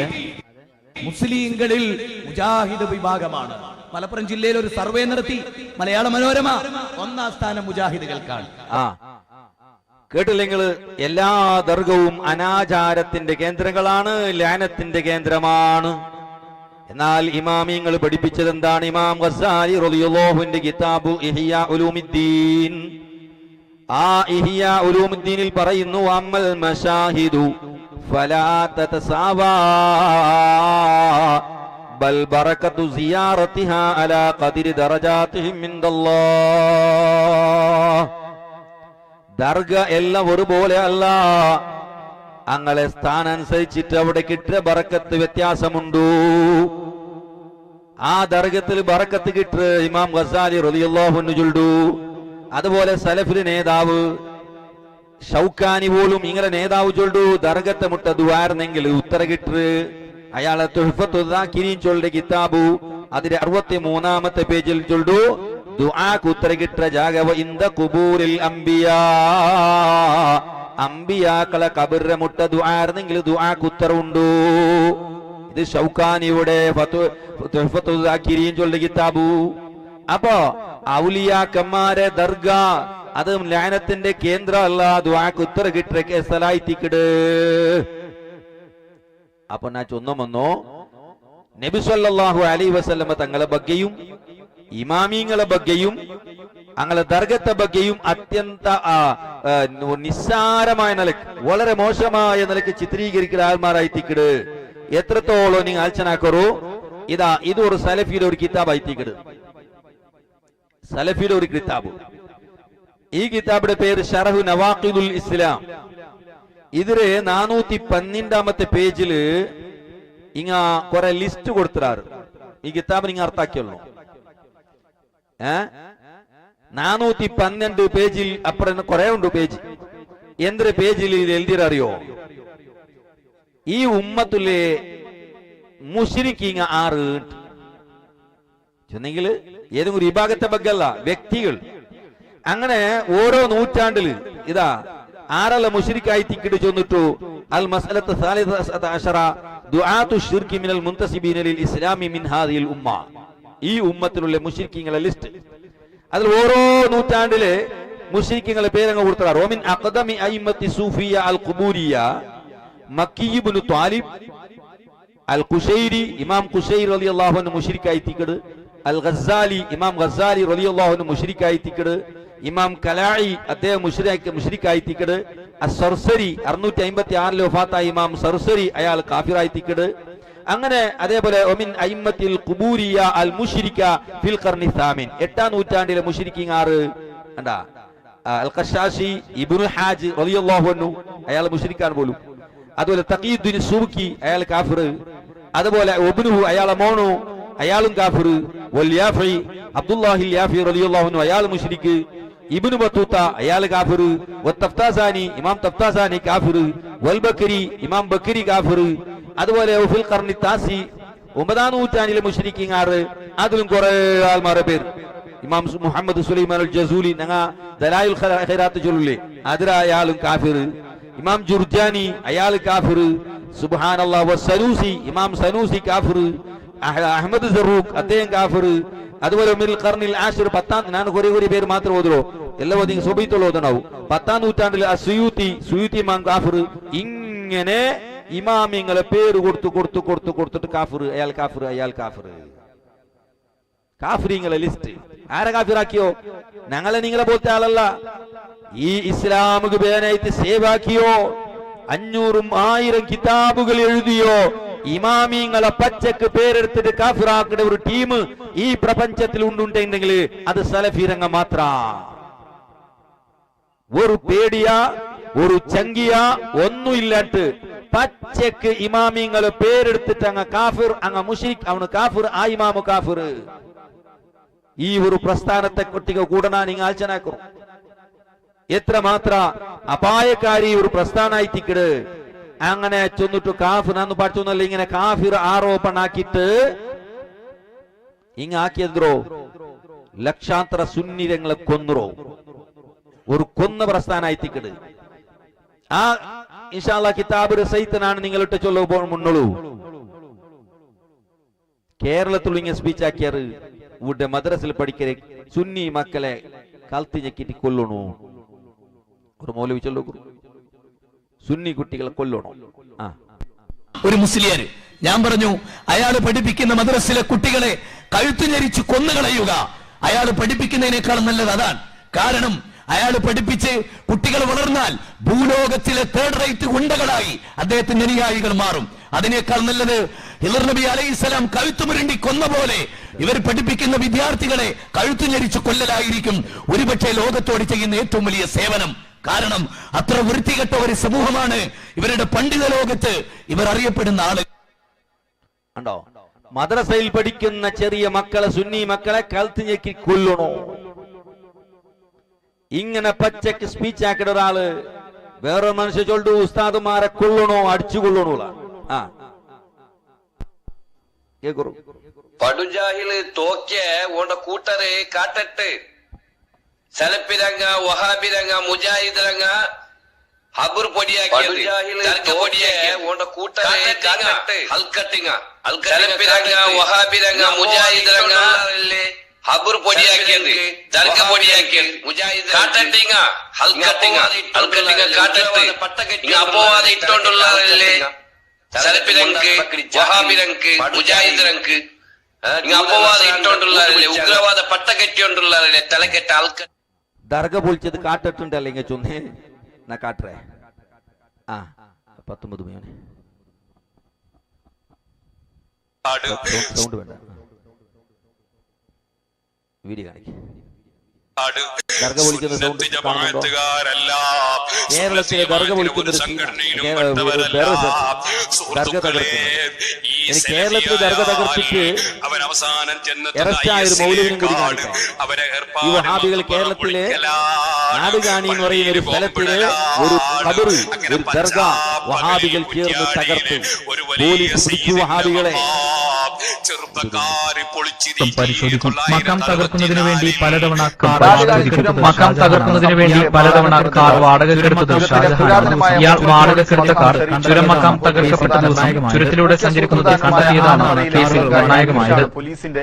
Speaker 6: മുസ്ലിങ്ങളിൽ മുജാഹിദ് വിഭാഗമാണ്. മലപ്പുറം ജില്ലയിൽ ഒരു സർവേ നടത്തി, മലയാള മനോരമ, 1ാം സ്ഥാനം മുജാഹിദുകൾക്കാണ്.
Speaker 1: കേട്ടില്ലെങ്കിൽ എല്ലാ ദർഗവും അനാചാരത്തിന്റെ കേന്ദ്രങ്ങളാണ്, ലാനത്തിന്റെ കേന്ദ്രമാണ്. എന്നാൽ ഇമാമിങ്ങൾ പഠിപ്പിച്ചത് എന്താണ്? ഇമാം ഗസാലി റളിയല്ലാഹുവിന്റെ കിതാബു ഇഹ്യാ ഉലൂമിദ്ദീൻ, ആ ഇഹ്യാ ഉലൂമിദ്ദീനിൽ പറയുന്നു, അമ്മൽ മശാഹിദു ഫലാ തതസാവാ ബൽ ബറകതു സിയാറതിഹാ അലാ ഖദരി ദറജാതിഹിം ഇൻദല്ലാഹ്. ദർഗ എല്ലാം ഒരുപോലെ അല്ല, അങ്ങളെ സ്ഥാനം അനുസരിച്ചിട്ട് അവിടെ കിട്ടിയ ബറക്കത്ത് വ്യത്യാസമുണ്ടു. ആ ദർഗത്തിൽ ബറക്കത്ത് കിട്ടുക ഇമാം ഗസാലി റളിയല്ലാഹു അൻഹു ചൊല്ലു. അതുപോലെ സലഫിലെ നേതാവ് ഷൗക്കാനി പോലും ഇങ്ങനെ നേതാവ് ചൊല്ലു, ദർഗത്തെ മുട്ട ദുആർന്നെങ്കിൽ ഉത്തര കിട്ടു. അയാളെ തുഹ്ഫത്തു ദാകിരീൻ ചൊല്ലുന്ന കിതാബു അതിന്റെ 63ാമത്തെ പേജിൽ ചൊല്ലു, ദുആക്ക് ഉത്തര കിട്ട ജാഗവ ഇന്ദ ഖുബൂരിൽ അംബിയാ, അംബിയാക്കളെ ഖബറിലെ മുട്ട ദുആർന്നെങ്കിൽ ദുആക്ക് ഉത്തരവുണ്ട്. ഇത് ഷൗക്കാനിയുടെ തുഹ്ഫത്തു ദാകിരീൻ ചൊല്ലുന്ന കിതാബു. അപ്പോ ഔലിയാക്കന്മാരെ ദർഗ അത് ലാനത്തിന്റെ കേന്ദ്രം അല്ല, ദുആക്ക് ഉത്തര കിട്ട സ്ഥലായിത്തിക്കിട്. അപ്പൊ ഞാൻ ചൊന്നുമെന്നോ, നബി സല്ലല്ലാഹു അലൈഹി വസല്ലമ തങ്ങളെ ബഗ്ഗയും ഇമാമിങ്ങളെ ബഗ്ഗയും അങ്ങനെ ദർഗത്തെ ബഗ്ഗയും അത്യന്ത നിസ്സാരമായ നിലക്ക്, വളരെ മോശമായ നിലക്ക് ചിത്രീകരിക്കുന്ന ആൾമാരായി തിക്കിട്. എത്രത്തോളം നിങ്ങൾ ആലോചനാക്കറു. ഇത് ഒരു സലഫിയുടെ ഒരു കിതാബായി തിക്കിട്, സലഫിയുടെ ഒരു കിതാബ്. ഈ കിതാബിന്റെ പേര് ഷറഹു നവാഖിദുൽ ഇസ്ലാം. ഇതില് 412ാമത്തെ പേജില് ഇങ്ങ കുറെ ലിസ്റ്റ് കൊടുത്തിരാറ്. ഈ കിതാബ് നിങ്ങൾ അർത്ഥാക്കിയുള്ളൂ. 412 പേജിൽ അപ്പുറം കുറെ ഉണ്ട് പേജ്. എന്തൊരു പേജിൽ എഴുതിയറിയോ? ഈ ഉമ്മത്തിലെ മുശ്രിക്കീങ്ങ 6 ചെന്നെങ്കിൽ ഏതെങ്കിലും ഒരു വിഭാഗത്തെ ബഗ്ഗല്ല, വ്യക്തികൾ. അങ്ങനെ ഓരോ നൂറ്റാണ്ടില് ഇതാ ആരല്ല മുശ്രിക്കായി തിക്കിട്ട് ചെന്നിട്ടു. അൽ മസ്അലത്ത് സാലിസത അശറ ദുആതു ശിർകി മിനൽ മുൻതസിബീന ലിൽ ഇസ്ലാമി മിൻ ഹാദിഹിൽ ഉമ്മ. ഈ ഉമ്മത്തിലുള്ള മുശ്രിക്കീങ്ങളെ ലിസ്റ്റ്. അതിൽ ഓരോ നൂറ്റാണ്ടിലെ മുശ്രിക്കീങ്ങളെ പേരങ്ങ് കൊടുത്താർ. ഓമിൻ അഖദമി അയിമ്മത്തി സൂഫിയ അൽ ഖുബൂരിയ മക്കി ഇബ്നു ത്വാലിബ് അൽ ഖുശൈരി, ഇമാം ഖുശൈരി റളിയല്ലാഹു അൻഹു മുശ്രിക്കായി തിക്കിട്. അൽ ഗസാലി, ഇമാം ഗസാലി റളിയല്ലാഹു അൻഹു മുശ്രിക്കായി തിക്കിട്. ഇമാം കലായി അദ്ദേഹം മുശ്രിക്കായി തിക്കിട്. അസ്സർസരി 656 വഫാത്തായ ഇമാം സർസരി അയാൾ കാഫിറായി തിക്കിട്. അങ്ങനെ അതേപോലെ ഒമിൻ അയിമ്മത്തിൽ ഖുബൂരിയ അൽ മുശ്രിക ഫിൽ ഖർനി സാമിൻ, 8ാം നൂറ്റാണ്ടിലെ മുശ്രിക്കീങ്ങൾ കണ്ടാ. അൽ ഖശാശി ഇബ്നു ഹാജ് റളിയല്ലാഹു അൻഹു അയാൾ മുശ്രിക്കാൻ പോലും. അതുപോലെ തഖീദ്ദീൻ സുബ്കി അയാൾ കാഫിർ. അതുപോലെ ഇബ്നുഹു അയാളെ മോനു അയാളും കാഫിർ. വൽ യാഫി അബ്ദുല്ലാഹിൽ യാഫി റളിയല്ലാഹു അൻഹു അയാൾ മുശ്രിക്. ഇബ്നു ബത്തൂത്ത അയാൾ കാഫിർ. വത്തഫ്താസാനി ഇമാം തഫ്താസാനി കാഫിർ. വൽ ബക്കരി ഇമാം ബക്കരി കാഫിർ. അതുപോലെ ഫിൽ ഖർനി താസി 9ാം നൂറ്റാണ്ടിലെ മുശ്രിക്കീങ്ങൾ അതിലും കുറെ ആൾമാരുടെ പേര്. ഇമാം മുഹമ്മദ് സുലൈമാൻ അൽ ജസൂലി ഞങ്ങ ദലായിൽ ഖൈറാത്ത് ചൊല്ലില്ലേ, അതിൽ അയാളും കാഫിർ. ഇമാം ജുർജാനി അയാൾ കാഫിർ. സുബ്ഹാനല്ലാഹ്. വസനൂസി ഇമാം സനൂസി കാഫിർ. അഹ്മദ് സറൂഖ് അദ്ദേഹം കാഫിർ. അതുപോലെ മിൽ ഖർനിൽ ആശിർ 10ാം, ഞാൻ കുറെ പേര് മാത്രം ഓതുള്ളൂ, എല്ലാം നിങ്ങൾ സ്വബീത്തുള്ള ഓതണാവും. 10ാം നൂറ്റാണ്ടിൽ സുയൂത്തി ഇമാം കാഫിർ. ഇങ്ങനെ ഇമാമിങ്ങളെ പേര് കൊടുത്തിട്ട് കാഫിർ, അയാൾ കാഫിർ, അയാൾ കാഫിർ. കാഫിറിങ്ങളെ ലിസ്റ്റ് ആരെ കാഫിറാക്കിയോ? ഞങ്ങളെ നിങ്ങളെ പോലത്തെ ആളല്ല. ഈ ഇസ്ലാമുക്ക് ബേനായിട്ട് സേവാക്കിയോ, 500 1000 കിതാബുകൾ എഴുതിയോ, ഇമാമിങ്ങളെ പച്ചക്ക് പേരെടുത്തിട്ട് കാഫിറാക്കുന്ന ഒരു ടീം ഈ പ്രപഞ്ചത്തിൽ ഉണ്ടെങ്കിൽ അത് സലഫി രംഗം മാത്ര. ഒരു പേടിയ ഒരു ചങ്കിയ ഒന്നുമില്ലാട്ട് പച്ചക്ക് ഇമാമിങ്ങള് പേരെടുത്തിട്ട് അങ്ങ് കാഫിർ അങ്ങ് മുശ്രിക് അവന് കാഫിർ ആ ഇമാമു കാഫിർ. ഈ ഒരു പ്രസ്ഥാനത്തെ കുട്ടികൾ കൂടനാ നിങ്ങൾ ആലോചനാക്കും. എത്ര മാത്ര അപായക്കാരി ഒരു പ്രസ്ഥാനായിട്ടിക്കട് അങ്ങനെ ചെന്നിട്ട് കാഫിർ അന്ന് പഠിച്ചൊന്നല്ല ഇങ്ങനെ കാഫിർ ആരോപണാക്കിട്ട് ഇങ്ങ ആക്കിയതോ ലക്ഷാന്തര സുന്നിരങ്ങളെ കൊന്നറോ ഒരു കൊന്ന പ്രസ്ഥാനായിട്ടിക്കട്. ആ ഇൻഷാ അല്ലാഹ് കിതാബ് സൈത്തനാണ് നിങ്ങളിട്ട് ചൊല്ലുമ്പോൾ മുന്നോളൂ. കേരളത്തിൽ ഇങ്ങനെ സ്പീച്ച് ആക്കിയാറ് ഇവിടെ മദ്രസിൽ പഠിക്കരെ സുന്നി മക്കളെ കൽത്തി ഞെക്കിട്ട് കൊല്ലണു. ഒരു മൗലവി ചൊല്ലു സുന്നി കുട്ടികളെ കൊല്ലണോ.
Speaker 6: ഒരു മുസ്ലിയാര് ഞാൻ പറഞ്ഞു അയാൾ പഠിപ്പിക്കുന്ന മദ്രസിലെ കുട്ടികളെ കഴുത്തു ഞെരിച്ച് കൊന്നുകളയുക. അയാൾ പഠിപ്പിക്കുന്നതിനേക്കാൾ നല്ലത് അതാണ്. കാരണം അയാൾ പഠിപ്പിച്ച് കുട്ടികൾ വളർന്നാൽ ഭൂലോകത്തിലെ തേർഡ് റേറ്റ് ഗുണ്ടകളായി അദ്ദേഹത്തിന്റെ അനുയായികൾ മാറും. അതിനേക്കാൾ നല്ലത് ഹിളർ നബി അലൈഹിസ്സലാം കഴുത്തുമുരണ്ടി കൊന്ന പോലെ ഇവർ പഠിപ്പിക്കുന്ന വിദ്യാർത്ഥികളെ കഴുത്തു ഞെരിച്ച് കൊല്ലലായിരിക്കും ഒരുപക്ഷെ ലോകത്തോട് ചെയ്യുന്ന ഏറ്റവും വലിയ സേവനം. കാരണം അത്ര വൃത്തികെട്ട ഒരു സമൂഹമാണ് ഇവരുടെ പണ്ഡിത ലോകത്ത് ഇവർ അറിയപ്പെടുന്ന ആള്.
Speaker 1: ഉണ്ടോ മദ്രസയിൽ പഠിക്കുന്ന ചെറിയ മക്കളെ സുന്നി മക്കളെ കഴുത്ത് ഞെക്കി കൊല്ലണോ. ഇങ്ങനെ പച്ചക്ക് സ്പീച്ച് ആക്കിയ ഒരാള് വേറൊരു മനുഷ്യ ചൊല്ലു ഉസ്താദുമാരെ കൊള്ളണോ അടിച്ചുകൊള്ളണോ.
Speaker 7: പടുജാഹില് തോക്കിയ ഓണ്ട കൂട്ടരെ കാട്ടട്ട് സലപ്പിരങ്ങ വഹാബിരങ്ങ മുജാഹിദരങ്ങ ഹബുർ പൊടിയാക്കിയത് ഓണ്ട കൂട്ടരെ കാട്ടട്ട് ഹൽക്കട്ടിങ്ങ സലപ്പിരങ്ങ വഹാബിരങ്ങ മുജാഹിദരങ്ങ ഹബുർ പൊടിയാക്കിയത് ദർഗ പൊടിയാക്കിയത് മുജാഹിദ് കാട്ടട്ടിങ്ങ ഹൽക്കട്ടിങ്ങ ഹൽക്കട്ടിങ്ങ കാട്ടട്ട് ഇങ്ങ അപവാദ ഇട്ടോണ്ടുള്ളതല്ലേ സലപ്പിരങ്ക് വഹാബിരങ്ക് മുജാഹിദരങ്ക് ഇങ്ങ അപവാദ ഇട്ടോണ്ടുള്ളതല്ലേ ഉഗ്രവാദ പട്ട കെട്ടിയോണ്ടുള്ളതല്ലേ തലക്കെട്ട ആൾക്കാർ
Speaker 1: ദർഗ പൊളിച്ചത് കാട്ടിട്ടുണ്ടല്ലേ ഇങ്ങ ചൊന്നേ നാ കാട്ടറേ. 19 മണിയാണ് സൗണ്ട് വേണ്ട വീഡിയോ കാണിക്കും. ദർഗ വിളിക്കുന്ന സൗണ്ട് കാണുന്നുണ്ടോ? കേരളത്തിലെ ദർഗ വിളിക്കുന്ന ദർഗ തകർക്കുന്നു. ഇനി കേരളത്തിലെ ദർഗ തകർത്തിട്ട് അറസ്റ്റായ ഒരു മൗലവിനും കൂടി കാണിക്കാം. ഈ വഹാബികൾ കേരളത്തിലെ നാടുകാണി എന്ന് പറയുന്ന ഒരു സ്ഥലത്തില് ഒരു ഖബർ ഒരു ദർഗ വഹാബികൾ ചേർന്ന് തകർത്ത് പോലീസ് പിടിച്ചു വഹാബികളെ.
Speaker 8: പരിശോധിക്കും. മക്കാം തകർക്കുന്നതിന് വേണ്ടി പലതവണ കാർ വാടകയ്ക്കെടുത്തത് ഷാജഹാൻ. ഇയാൾ വാടകയ്ക്കെടുത്ത കാർ ചുരം മക്കാം തകർക്കപ്പെട്ട ദിവസം ചുരത്തിലൂടെ സഞ്ചരിക്കുന്നത് കണ്ടെത്തിയതാണ് കേസിൽ നിർണായകമായത്.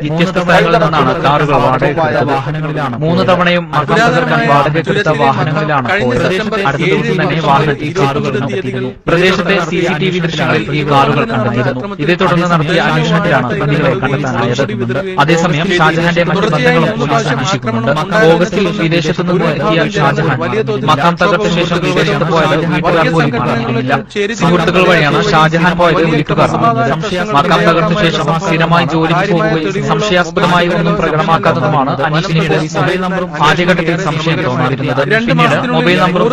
Speaker 8: വ്യത്യസ്ത സ്ഥലങ്ങളിൽ നിന്നാണ് കാറുകൾ വാടകയ്ക്കെടുത്ത വാഹനങ്ങളിലാണ് 3 തവണയും മക്കാം തകർക്കാൻ വാടകയ്ക്കെടുത്ത വാഹനങ്ങളിലാണ് പ്രദേശത്തെ അടുത്ത ദിവസം തന്നെ വാഹനത്തിൽ കാറുകൾ കണ്ടെത്തിയിരുന്നു. പ്രദേശത്തെ CCTV ദൃശ്യങ്ങളിൽ ഈ കാറുകൾ കണ്ടെത്തിയിരുന്നു. ഇതേ തുടർന്ന് നടത്തിയ അന്വേഷണത്തിലാണ് പ്രതികളെ കണ്ടെത്താനായത്. അതേസമയം ഷാജഹാന്റെ മറ്റു ബന്ധങ്ങളും പോലീസ് അന്വേഷിക്കുന്നുണ്ട്. ഓഗസ്റ്റിൽ വിദേശത്തു നിന്ന് എത്തിയ ഷാജഹാൻ മക്കാം തകർത്ത ശേഷം വിദേശത്ത് പോയത് വീട്ടുകാർ പോലും അറിഞ്ഞിരുന്നില്ല. സുഹൃത്തുക്കൾ വഴിയാണ് ഷാജഹാൻ പോയത് വീട്ടുകാർ അറിഞ്ഞത്. മക്കാം തകർത്ത ശേഷം സ്ഥിരമായി ജോലിക്ക് പോകുകയും സംശയാസ്പദമായി ഒന്നും പ്രകടമാക്കാത്തതുമാണ് അനീഷിനെ പോലീസ് മൊബൈൽ നമ്പറും ആദ്യഘട്ടത്തിൽ സംശയം തോന്നിയിരുന്നത്. പിന്നീട് മൊബൈൽ നമ്പറും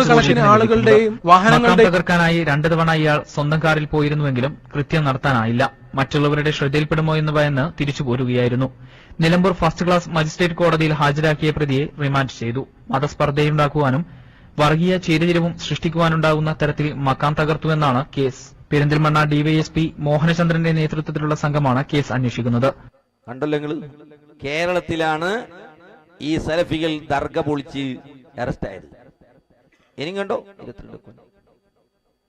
Speaker 8: മക്കാം തകർക്കാനായി 2 തവണ ഇയാൾ സ്വന്തം കാറിൽ പോയിരുന്നുവെങ്കിലും കൃത്യം നടത്താനായില്ല. മറ്റുള്ളവരുടെ ശ്രദ്ധയിൽപ്പെടുമോ എന്ന് ഭയന്ന് തിരിച്ചു പോരുകയായിരുന്നു. നിലമ്പൂർ ഫസ്റ്റ് ക്ലാസ് മജിസ്ട്രേറ്റ് കോടതിയിൽ ഹാജരാക്കിയ പ്രതിയെ റിമാൻഡ് ചെയ്തു. മതസ്പർദ്ധയുണ്ടാക്കുവാനും വർഗീയ ചേരിതിരിവും സൃഷ്ടിക്കുവാനുണ്ടാകുന്ന തരത്തിൽ മക്കാം തകർത്തുവെന്നാണ് കേസ്. പെരിന്തൽമണ്ണ DYSP മോഹനചന്ദ്രന്റെ നേതൃത്വത്തിലുള്ള സംഘമാണ് കേസ് അന്വേഷിക്കുന്നത്.
Speaker 1: കണ്ടല്ലോ, കേരളത്തിലാണ് ഈ സലഫികൾ ദർഗ പൊളിച്ച് അറസ്റ്റ് ആയത്. ഇനി കണ്ടോ 22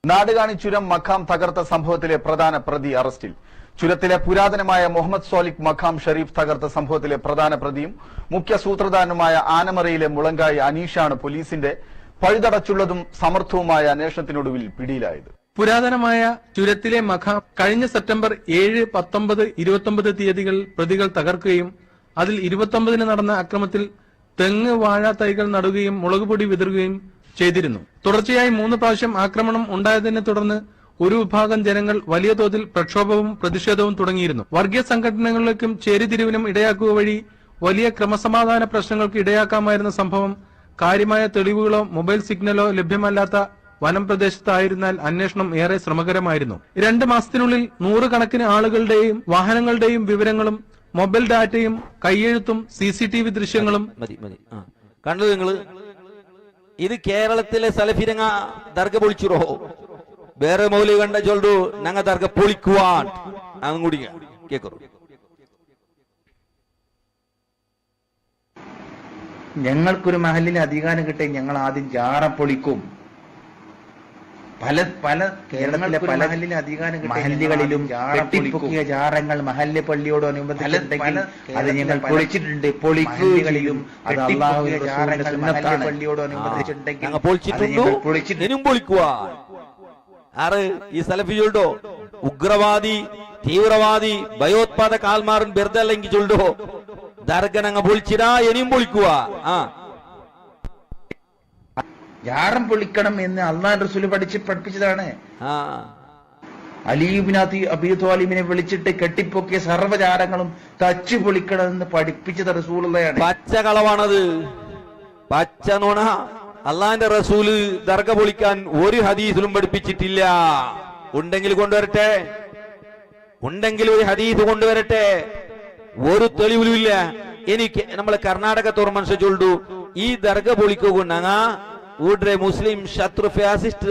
Speaker 9: നാടുകാണി ചുരം മഖാം തകർത്ത സംഭവത്തിലെ പ്രധാന പ്രതി അറസ്റ്റിൽ. ചുരത്തിലെ പുരാതനമായ മുഹമ്മദ് സോലിക് മഖാം ഷരീഫ് തകർത്ത സംഭവത്തിലെ പ്രധാന പ്രതിയും മുഖ്യ സൂത്രധാരനുമായ ആനമറയിലെ മുളങ്കായി അനീഷാണ് പോലീസിന്റെ പഴുതടച്ചുള്ളതും സമർത്ഥവുമായ അന്വേഷണത്തിനൊടുവിൽ പിടിയിലായത്.
Speaker 10: പുരാതനമായ ചുരത്തിലെ മഖാം കഴിഞ്ഞ സെപ്റ്റംബർ 7, 19, 29 തീയതികൾ പ്രതികൾ തകർക്കുകയും അതിൽ 29-ന് നടന്ന അക്രമത്തിൽ തെങ്ങ് വാഴ തൈകൾ നടുകയും മുളകുപൊടി വിതറുകയും ചെയ്തിരുന്നു. തുടർച്ചയായി 3 പ്രാവശ്യം ആക്രമണം ഉണ്ടായതിനെ തുടർന്ന് ഒരു വിഭാഗം ജനങ്ങൾ വലിയ തോതിൽ പ്രക്ഷോഭവും പ്രതിഷേധവും തുടങ്ങിയിരുന്നു. വർഗീയ സംഘടനകളിലേക്കും ചേരിതിരിവിനും ഇടയാക്കുക വഴി വലിയ ക്രമസമാധാന പ്രശ്നങ്ങൾക്ക് ഇടയാക്കാമായിരുന്ന സംഭവം കാര്യമായ തെളിവുകളോ മൊബൈൽ സിഗ്നലോ ലഭ്യമല്ലാത്ത വനം പ്രദേശത്തായിരുന്നാൽ അന്വേഷണം ഏറെ ശ്രമകരമായിരുന്നു. 2 മാസത്തിനുള്ളിൽ 100 കണക്കിന് ആളുകളുടെയും വാഹനങ്ങളുടെയും വിവരങ്ങളും മൊബൈൽ ഡാറ്റയും കൈയെഴുത്തും CCTV ദൃശ്യങ്ങളും
Speaker 1: കണ്ടു. നിങ്ങള് ഇത് കേരളത്തിലെ സലഫിരങ്ങ ദർഗ പൊളിച്ചിരോ? വേറെ മൗലി കണ്ട ചൊല്ലു ഞങ്ങ ദർഗ പൊളിക്കുവാൻ അതും കൂടി കേക്കറു.
Speaker 11: ഞങ്ങൾക്കൊരു മഹലിന് അധികാരം കിട്ടി ഞങ്ങൾ ആദ്യം ജാറ പൊളിക്കും. പല കേരളത്തിലെ പല അധികാരം മഹല്ലുകളിലും കെട്ടിപ്പൊക്കിയ ജാറങ്ങൾ മഹല്ല് പള്ളിയോട് അനുബന്ധിച്ചിട്ടുണ്ടെങ്കിൽ അത് ഞങ്ങൾ പൊളിച്ചിട്ടുണ്ട്. പൊളിക്കുകയും അത് അല്ലാഹുവിന്റെ റസൂലിന്റെ പള്ളിയോട് അനുബന്ധിച്ചിട്ടുണ്ടെങ്കിൽ
Speaker 1: പൊളിക്കുക. ആറ് ഈ സലഫി ചൊല്ലോ ഉഗ്രവാദി തീവ്രവാദി ഭയോത്പാദക ആൾമാരൻ വെറുതെ അല്ലെങ്കിൽ ചൊല്ലോ ദർഗനങ്ങ പൊളിച്ചിടാ ഇനിയും പൊളിക്കുക.
Speaker 11: ജാറം പൊളിക്കണം എന്ന് അള്ളാഹു റസൂൽ പഠിപ്പിച്ചതാണ്. അലീബിനാത്തി അബീ ത്വാലിബിനെ വിളിച്ചിട്ട് കെട്ടിപ്പൊക്കിയ സർവ്വജാരങ്ങളും തച്ചു പൊളിക്കണം എന്ന് പഠിപ്പിച്ചത് റസൂലുള്ളയാണ്.
Speaker 1: പച്ച കളവാണത്, പച്ച നുണ. അള്ളാന്റെ റസൂല് ദർഗ പൊളിക്കാൻ ഒരു ഹദീസിലും പഠിപ്പിച്ചിട്ടില്ല. ഉണ്ടെങ്കിൽ കൊണ്ടുവരട്ടെ, ഉണ്ടെങ്കിൽ ഒരു ഹദീസ് കൊണ്ടുവരട്ടെ. ഒരു തെളിവിലുമില്ല. എനിക്ക് നമ്മളെ കർണാടകത്തോർ മനുഷ്യ ചൊല്ലു ഈ ദർഗ പൊളിക്കൊണ്ടാങ്ങ ഊട്രെ മുസ്ലിം ശത്രു ഫാസിസ്റ്റ്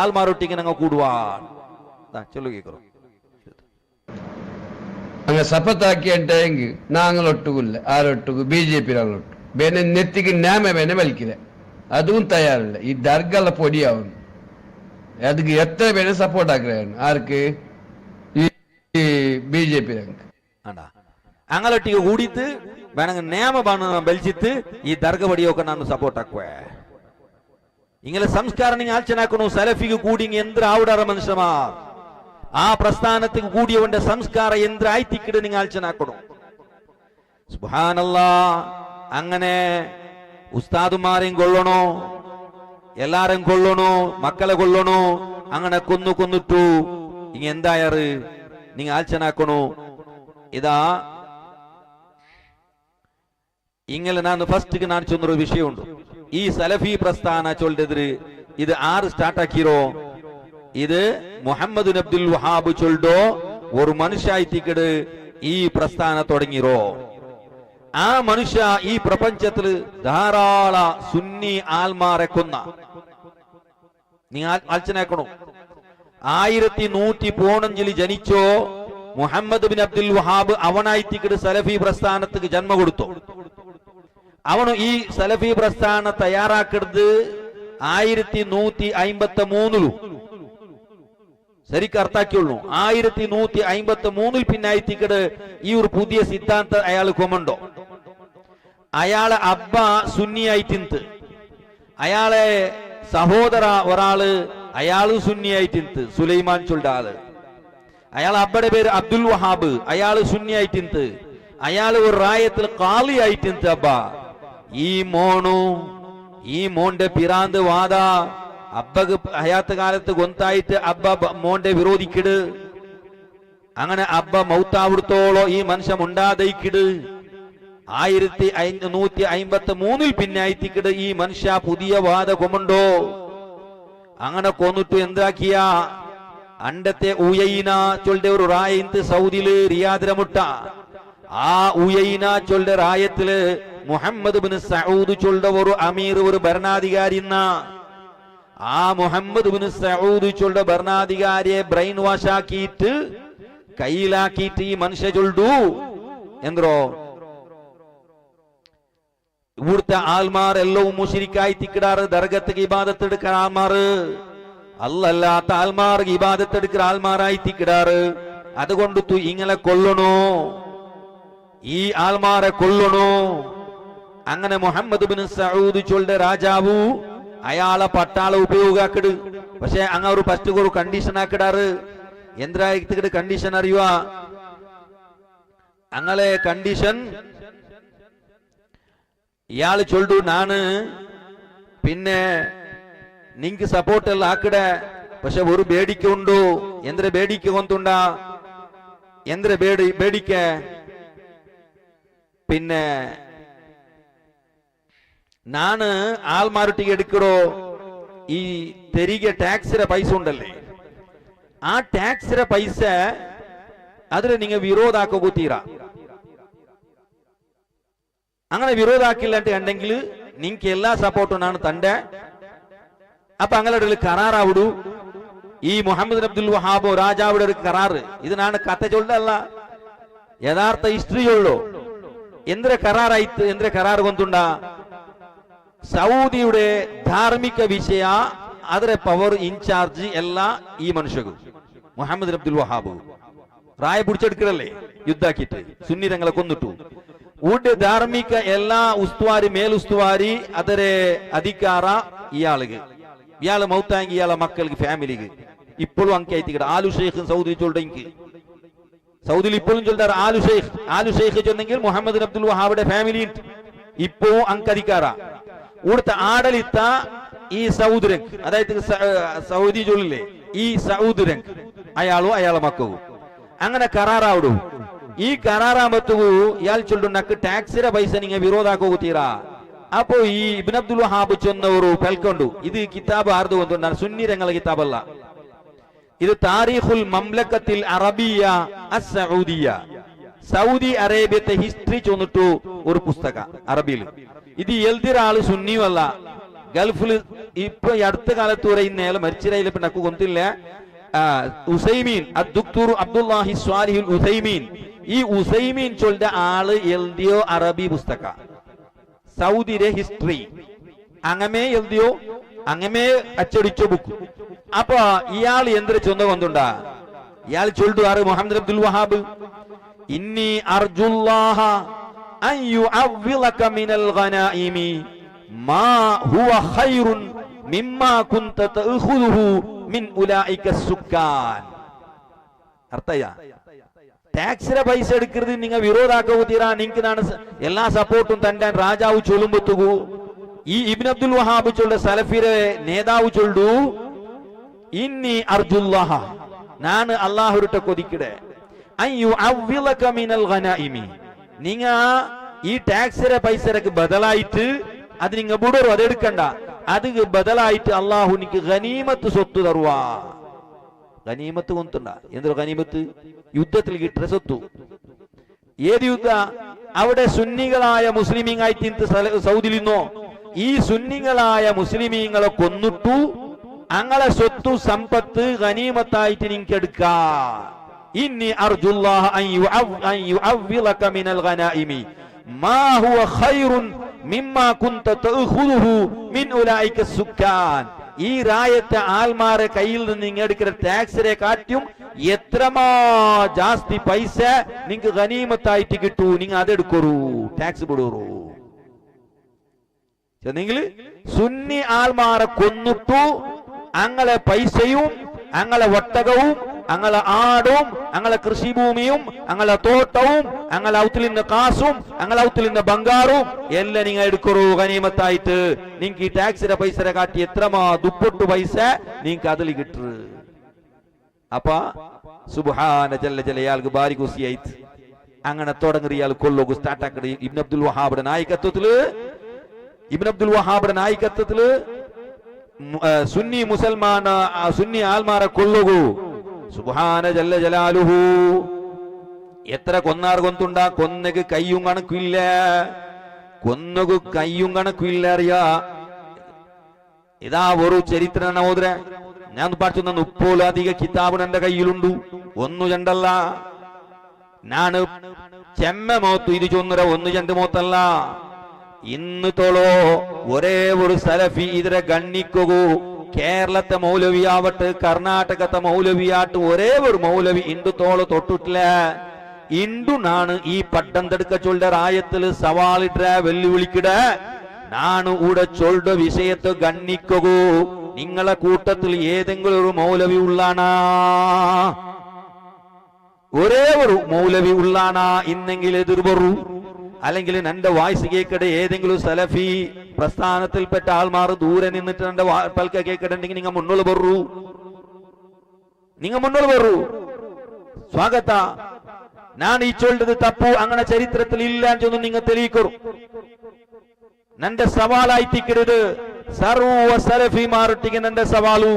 Speaker 1: ആൾമാരൊട്ടിക്ക് ഞങ്ങൾ കൂടുവാൻ ചൊല്ലു കേക്കറോ.
Speaker 12: അങ്ങ് സപ്പത്താക്കിയെങ്കിൽ നാങ്ങൾ ഒട്ടുകില്ല, ആരൊട്ടുകു BJP ഒട്ടു ಬೇನೆ ನೆತ್ತಿಗೆ ನ್ಯಾಮ ಬೇನೆ ಬಲ್ಕಿದೆ ಅದೂ ತಯಾರಿಲ್ಲ. ಈ ದರ್ಗಲ್ಲ പൊടിയാവുന്നു. ಅದಕ್ಕೆ ಎತ್ತರ ಬೇನೆ ಸಪೋರ್ಟ್ ಆಗ್ರಹನು ആർക്ക് ഈ BJP
Speaker 1: അങ്ങലൊട്ടിಗೆ കൂടിയിട്ട് വേണമെങ്കിൽ നിയമ ബലിച്ചിട്ട് ഈ ദർഗ പടിയൊക്കെ ನಾನು സപ്പോർട്ട് ആക്കുവേ. ഇങ്ങനെ സംസ്കാരം നിങ്ങൾ ആലോചനാക്കണു. സലഫിക്ക് കൂടി എന്ത് ആവിടാറ മനുഷ്യന്മാർ ആ പ്രസ്ഥാനത്തിൽ കൂടിയവന്റെ സംസ്കാരം എന്ത് ആയിത്തിക്കിട് നിങ്ങൾ ആലോചനാക്കണു. സുബ്ഹാനല്ലാ. അങ്ങനെ ഉസ്താദുമാരെയും കൊള്ളണോ, എല്ലാരെയും കൊള്ളണോ, മക്കളെ കൊള്ളണോ, അങ്ങനെ കൊന്നിട്ടു. ഇങ്ങ എന്തായാറ് നിങ്ങൾ ആലോചനാക്കണു. ഇതാ ഇങ്ങനെ ನಾನು ಫಸ್ಟ್ಗೆ ನಾನು ಚೊಂದಿರೋ ವಿಷಯ ಉಂಟು. ಈ ಸಲಫಿ ಪ್ರಸ್ಥಾನ ಚೊಲ್ದಿದ್ರಿ ಇದು ಆರು ಸ್ಟಾರ್ಟ್ ಹಾಕಿರೋ. ಇದು മുഹമ്മദ് അബ്ദുൽ വഹാബ് ചൊല്ലോ ഒരു മനുഷ്യായിത്തിക്കട് ഈ പ്രസ്ഥാന തുടങ്ങിരോ. ആ മനുഷ്യ ഈ പ്രപഞ്ചത്തിൽ ധാരാള സുന്നി ആൽമാരെ കൊന്ന. നിങ്ങൾ ആലോചനാക്കണോ. 1115 ജനിച്ചോ മുഹമ്മദ് ബിൻ അബ്ദുൽ വഹാബ് അവനായിത്തിക്കട് സലഫി പ്രസ്ഥാനത്തിന് ജന്മ കൊടുത്തു. അവನು ಈ സലഫി പ്രസ്ഥാന തയ്യാറാക്കിയത് 1153 ശരിക്കും അർത്ഥാക്കിയുള്ളൂ. 1153 പിന്നായിത്തിക്കട് ഈ ഒരു പുതിയ സിദ്ധാന്തം അയാൾ കൊമണ്ടോ. അയാളെ അബ്ബ സുന്നിയായിട്ടിന്ത്, അയാളെ സഹോദര ഒരാള് അയാള് സുന്നിയായിട്ടിന്ത്, സുലൈമാൻ ചൊല്ലുടെ ആള്. അയാളെ അബ്ബയുടെ പേര് അബ്ദുൽ വഹാബ്, അയാള് സുന്നിയായിട്ടിന്ത്. അയാള് ഒരു റായത്തിൽ കാളി ആയിട്ടിന്ത് അബ്ബ. ഈ മോന്റെ പിറാന്ത് വാദ അബ്ബക്ക് ഹയാത്ത് കാലത്ത് ഗൊന്തായിട്ട് അബ്ബ മോന്റെ വിരോധിക്കിട്. അങ്ങനെ അബ്ബ മൗത്താവിടത്തോളോ ഈ മനുഷ്യ ഉണ്ടാതയിക്കിട്. 1153 പിന്നായിത്തിക്കിട് ഈ മനുഷ്യ പുതിയ വാദ കൊമണ്ടോ. അങ്ങനെ കൊന്നിട്ടു എന്താക്കിയ അണ്ടത്തെ ഉയൈന ചൊല്ലുടെ ഒരു റായത്ത് സൗദിയില് റിയാദിലെ മുട്ട. ആ ഉയൈന ചൊല്ലുടെ റായത്തില് മുഹമ്മദ് ബിൻ സഊദ് ചൊല്ലുടെ ഒരു അമീർ, ഒരു ഭരണാധികാരി. ആ മുഹമ്മദ് ബിൻ സഊദ് ചൊല്ലുടെ ഭരണാധികാരിയെ ബ്രെയിൻ വാഷ് ആക്കിയിട്ട് കയ്യിലാക്കിയിട്ട് ഈ മനുഷ്യ ചൊല്ലു എന്തോ ഇവിടുത്തെ ആൾമാർ എല്ലവും മുശ്രിക്കായി തിക്കിടാറ്. ദർഗത്ത് ഇബാദത്ത് എടുക്കുന്ന ആൾമാർ അല്ലല്ലാത്ത ആൾമാർ ഇബാദത്ത് എടുക്കുന്ന ആൾമാരായി തിക്കിടാറ്. അതുകൊണ്ട് ഇങ്ങനെ കൊല്ലണോ, ഈ ആൾമാരെ കൊല്ലണോ. അങ്ങനെ മുഹമ്മദ് ബിൻ സഊദ് ചൊല്ലുടെ രാജാവു അയാളെ പട്ടാള ഉപയോഗാക്കിട്. പക്ഷെ അങ്ങ ഒരു ഫസ്റ്റ് ഒരു കണ്ടീഷൻ ആക്കിടാറ്. എന്താ കണ്ടീഷൻ അറിയുക? അങ്ങനെ കണ്ടീഷൻ ഇയാള് ചൊല്ലു നാണ് പിന്നെ നിങ്ങക്ക് സപ്പോർട്ട് എല്ലാം ആക്കിട പക്ഷെ ഒരു ಬೇಡಿಕೆ ಉಂಡು ಎಂದ್ರೆ ಬೇಡಿಕೆ ಗೊಂತುಂಡ ಎಂದ್ರೆ ಬೇಡಿಕೆ പിന്നെ ನಾನು ಆಲ್ಮಾರುಟಿಗೆ എടുക്കടോ ഈ തെരികെ ടാക്സിന്റെ പൈസ ഉണ്ടല്ലേ ആ ടാക്സിന്റെ പൈസ അതിന് നിങ്ങൾ വിരോധാക്കോ കൂത്തീറ അങ്ങനെ വിരോധാക്കില്ല ഉണ്ടെങ്കിൽ നിങ്ങൾക്ക് എല്ലാ സപ്പോർട്ടും ನಾನು ತಂದೆ അപ്പൊ അങ്ങനെ കരാറാവിടൂ ഈ മുഹമ്മദ് അബ്ദുൽ വഹാബ് രാജാവിടെ ഒരു കരാറ് ഇത് ನಾನು കഥ ചൊല്ലല്ല യഥാർത്ഥ ഹിസ്റ്ററി ഉള്ളൂ എന്തൊരു കരാറായിട്ട് എന്തൊരു കരാർ ಗೊಂತುಂಡ സൗദിയുടെ ധാർമ്മിക വിഷയ ಅದರ ಪವರ್ ಇನ್ಚಾರ್ಜ್ ಎಲ್ಲ ಈ ಮನುಷ್ಯಗೂ മുഹമ്മദ് അബ്ദുൽ വഹാബ് റായ പിടിച്ചെടുക്കലല്ലേ യുദ്ധാക്കിട്ട് സുന്നി രംഗളെ കൊന്നിട്ടു ഊട്ട് ധാർമ്മിക എല്ലാ ഉസ്തുവാരി മേലുസ്തുവാരി ಅದರ അധികാര ഇയാളുകൾ ഇയാള് മൗത്താങ്കി ഇയാളെ മക്കൾക്ക് ഫാമിലിക്ക് ഇപ്പോഴും അങ്കി ആയിത്തിക്കട ആലു ഷെയ്ഖ് സൗദി ചൊല്ലിക്ക് സൗദിയിൽ ഇപ്പോഴും ചൊല്ലാറ് ആലു ഷെയ്ഖ് ചൊന്നെങ്കിൽ മുഹമ്മദ് അബ്ദുൽ വഹാബിന്റെ ഫാമിലി ഇപ്പോഴും അങ്ക് അധികാര ഇവിടുത്തെ ആടലിത്ത ഈ സൗദ് രംഗ് അതായത് സൗദി ചൊല്ലില്ലേ ഈ സൗദ് രംഗ് അയാളും അയാളെ മക്കവും അങ്ങനെ കരാറാവിടും ഈ കരാറാമ്പത്തു ഇയാൾ ചൊല്ലു നക്ക് ടാക്സിന്റെ പൈസ നിങ്ങൾ വിരോധാക്കോത്തീറാ അപ്പോ ഈ ഇബ്നു അബ്ദുൽ വഹാബ് ചൊന്ന ഒരു പെൽക്കൊണ്ടു ഇത് കിതാബ് ആർದು ಗೊಂತುಂಡ സുന്നി രംഗളെ കിതാബല്ല ഇത് താരീഖുൽ മംലക്കത്തിൽ അറബിയ അസ്സഊദിയ സൗദി അറേബ്യത്തെ ഹിസ്റ്ററി ചൊന്നിട്ടു ഒരു പുസ്തക അറബിയിൽ ഇത് എഴുതിയ ആള് സുന്നിയുമല്ല ഗൾഫിൽ ഇപ്പൊ ഈ അടുത്ത കാലത്ത് വരെ ഇന്നയാൾ മരിച്ചിരയിലെ നക്ക് ಗೊಂತಿല്ല ഉസൈമീൻ അദ്ദുക്തൂർ അബ്ദുല്ലാഹി സ്വാലിഹുൽ ഉസൈമീൻ ഈ ഉസൈമീൻ ചൊല്ലിയ ആള് എഴുതിയോ അറബി പുസ്തക സൗദിയുടെ ഹിസ്റ്ററി അങ്ങനെ എഴുതിയോ അങ്ങനെ അച്ചടിച്ചോ ബുക്ക് അപ്പൊ ഇയാൾ എന്തൊരു ചൊന്ന ಗೊಂತುಂಡ ഇയാൾ ചൊല്ലു ആറ് മുഹമ്മദ് അബ്ദുൽ വഹാബ് ഇന്നി അർജുല്ലാഹ അൻ യുഅവ്വിലക മിനൽ ഗനായിമി മാ ഹുവ ഖൈറുൻ മിമ്മാ കുൻത തഅഖുദുഹു മിൻ ഉലൈക സുക്കാൻ അർത്ഥയാ ടാക്സിന്റെ പൈസ എടുക്കരുത് നിങ്ങൾ വിരോധാക്കോ തീരാ നിങ്ങൾക്ക് നാണ് എല്ലാ സപ്പോർട്ടും തന്റെ രാജാവ് ചൊല്ലുമ്പത്തുകൂ ഈ ഇബ്നു അബ്ദുൽ വഹാബ് ചൊല്ല സലഫിരെ നേതാവ് ചൊല്ലു ഇന്നി അർജുല്ലാഹ ನಾನು ಅಲ್ಲಾಹುರುಟ ಕೊದಿಕಿಡೆ ಅಯ್ಯು ಅವ್ವಿಲಕ ಮಿನಲ್ ಗನಾಯಿಮಿ ನಿಂಗ ಈ ಟ್ಯಾಕ್ಸಿರ ಪೈಸರಕ್ಕೆ ಬದಲಾಯಿತು ಅದು ನಿಂಗ ಬಿಡೋರು ಅದು ಎಡ್ಕಂಡ ಅದಕ್ಕೆ ಬದಲಾಯಿತು ಅಲ್ಲಾಹು ನಿಂಗೆ ಗನೀಮತ್ತು ಸೊತ್ತು ತರುವ ഗനീമത്ത് കൊണ്ടുണ്ട എന്തൊരു ഗനീമത്ത് യുദ്ധത്തിൽ കിട്ടിയ സ്വത്തു ഏത് യുദ്ധ അവിടെ സുന്നികളായ മുസ്ലിമീങ്ങളായി തിന്ത് സൗദിയിൽ നിന്നോ ഈ സുന്നികളായ മുസ്ലിമീങ്ങളെ കൊന്നിട്ടു അങ്ങളെ സ്വത്തു സമ്പത്ത് ഗനീമത്തായിട്ട് നിങ്ങൾക്ക് എടുക്കാം ഇന്നി അർജുല്ലാഹ അൻ യുഅവ്വിലക മിനൽ ഗനായിമി മാ ഹുവ ഖൈറുൻ മിമ്മാ കുൻത തഅഖുദുഹു മിൻ ഉലൈക സുക്കാൻ ഈ രായത്തെ ആൽമാരെ കയ്യിൽ നിന്ന് നിങ്ങൾ എടുക്കുന്ന ടാക്സിനെ കാറ്റും എത്രമാ ജാസ്തി പൈസ നിങ്ങൾക്ക് ഗനീമത്തായിട്ട് കിട്ടൂ നിങ്ങൾ അതെടുക്കൂ ടാക്സ് വിടൂറൂ നിങ്ങൾ സുന്നി ആൽമാരെ കൊന്നിട്ടു അങ്ങളെ പൈസയും അങ്ങളെ ഒട്ടകവും അങ്ങളെ ആടും അങ്ങളെ കൃഷിഭൂമിയും അങ്ങളെ തോട്ടവും അങ്ങളെ ഔത്തിലിന്റെ കാസും അങ്ങളെ ഔത്തിലിന്റെ ബംഗാറും എല്ലാം നിങ്ങൾ എടുക്കൂ ഗനീമത്തായിട്ട് നിങ്ങൾക്ക് ഈ ടാക്സിന്റെ പൈസ കാട്ടി എത്രമാ ദുപ്പട്ടു പൈസ നിങ്ങൾക്ക് അതിൽ കിട്ടു അപ്പ സുബ്ഹാന ജല്ല ജലയാൾക്ക് ബാരി കുസിയായിട്ട് അങ്ങനെ തുടങ്ങിയാൽ കൊല്ലോക്ക് സ്റ്റാർട്ട് ആക്കണ ഇബ്നു അബ്ദുൽ വഹാബിന്റെ നായികത്വത്തില് സുന്നി മുസൽമാന സുന്നി ആൽമാരെ കൊല്ലുകൂ സുബ്ഹാന ജല്ല ജലാലുഹു എത്ര കൊന്നാർ കൊന്തുണ്ട കൊന്നക്ക് കയ്യും കണക്കില്ല കൊന്നകു കയ്യും കണക്കില്ല അറിയാ ഇതാ ഒരു ചരിത്ര നവോദര ഞാൻ പഠിച്ചു 30 കിതാബ് എന്റെ കയ്യിലുണ്ട് ഒന്നു രണ്ടല്ല ഞാൻ ചെമ്മ മോത്ത് ഇത് ചൊന്നര ഒന്ന് രണ്ട് മോത്തല്ല ഇന്ന് തോളോ ഒരേ ഒരു സലഫി ഇതിനെ ഗണ്ണിക്കൂ കേരളത്തെ മൗലവിയാവട്ടെ കർണാടകത്തെ മൗലവിയാട്ട് ഒരേ ഒരു മൗലവി ഇന്ദു തോള് തൊട്ടിട്ടില്ല ഇന്ദു നാണ് ഈ പട്ടം തെടുക്ക ചൊല്ല റായത്തില് സവാളിട്ട വെല്ലുവിളിക്കിട നാണ് ഇവിടെ ചൊല്ല വിഷയത്തെ ഗണ്ണിക്കൂ നിങ്ങളെ കൂട്ടത്തിൽ ഏതെങ്കിലും ഒരു മൗലവി ഉള്ളാണാ ഒരേ ഒരു മൗലവി ഉള്ളാണാ ഇന്നെങ്കിൽ എതിർവറു അല്ലെങ്കിൽ എന്റെ വായിസ് കേൾക്കട്ടെ ഏതെങ്കിലും സലഫി പ്രസ്ഥാനത്തിൽപ്പെട്ട ആൾമാർ ദൂരെ നിന്നിട്ട് എന്റെ പൽക്ക കേൾക്കട്ടെങ്കിൽ നിങ്ങൾ മുന്നോട്ട് പറൂ നിങ്ങൾ മുന്നോട്ട് വരൂ. സ്വാഗത. ഞാൻ ഈ ചൊല്ലത് തപ്പു അങ്ങനെ ചരിത്രത്തിൽ ഇല്ല എന്ന് നിങ്ങൾ തെളിയിക്കൂ. നന്റെ സവാലായിത്തിക്കരുത്. സർവ സലഫിമാരൊട്ടിಗೆ നന്റെ സവാലു.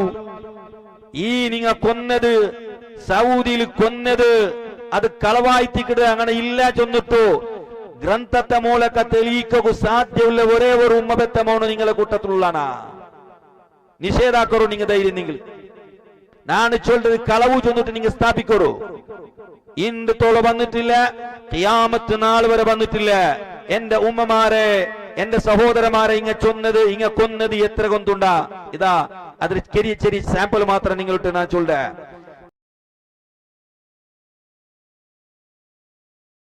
Speaker 1: ഈ നിങ്ങൾ കൊന്നത് സൗദിയിൽ കൊന്നത് അത് കളവായിത്തിക്കരുത്. അങ്ങനെ ഇല്ല ചൊന്നിട്ടു ഗ്രന്ഥത്തെ മൂലಕ തെളിയിക്കു സാധ്യമുള്ള ഒരേ ഒരു ഉമ്മബെത്തമാണ് നിങ്ങളെ കൂട്ടത്തിലുള്ളാണ്. നിഷേധാക്കറു നിങ്ങൾ ധൈര്യം. നിങ്ങൾ ഞാൻ ചൊല്ലത് കളവു ചൊന്നിട്ട് നിങ്ങൾ സ്ഥാപിക്കറു. ഇന്ന് തോള വന്നിട്ടില്ല, ഖിയാമത്ത് നാൾ വരെ വന്നിട്ടില്ല. എന്റെ ഉമ്മമാരെ, എന്റെ സഹോദരന്മാരെ ഇങ്ങ ചൊന്നത് ഇങ്ങ കൊന്നത് എത്ര കൊണ്ടുണ്ടാ? ഇതാ അതിൽ ചെറിയ ചെറിയ സാമ്പിൾ മാത്രം നിങ്ങളിട്ട് ഞാൻ ചൊല്ലേ.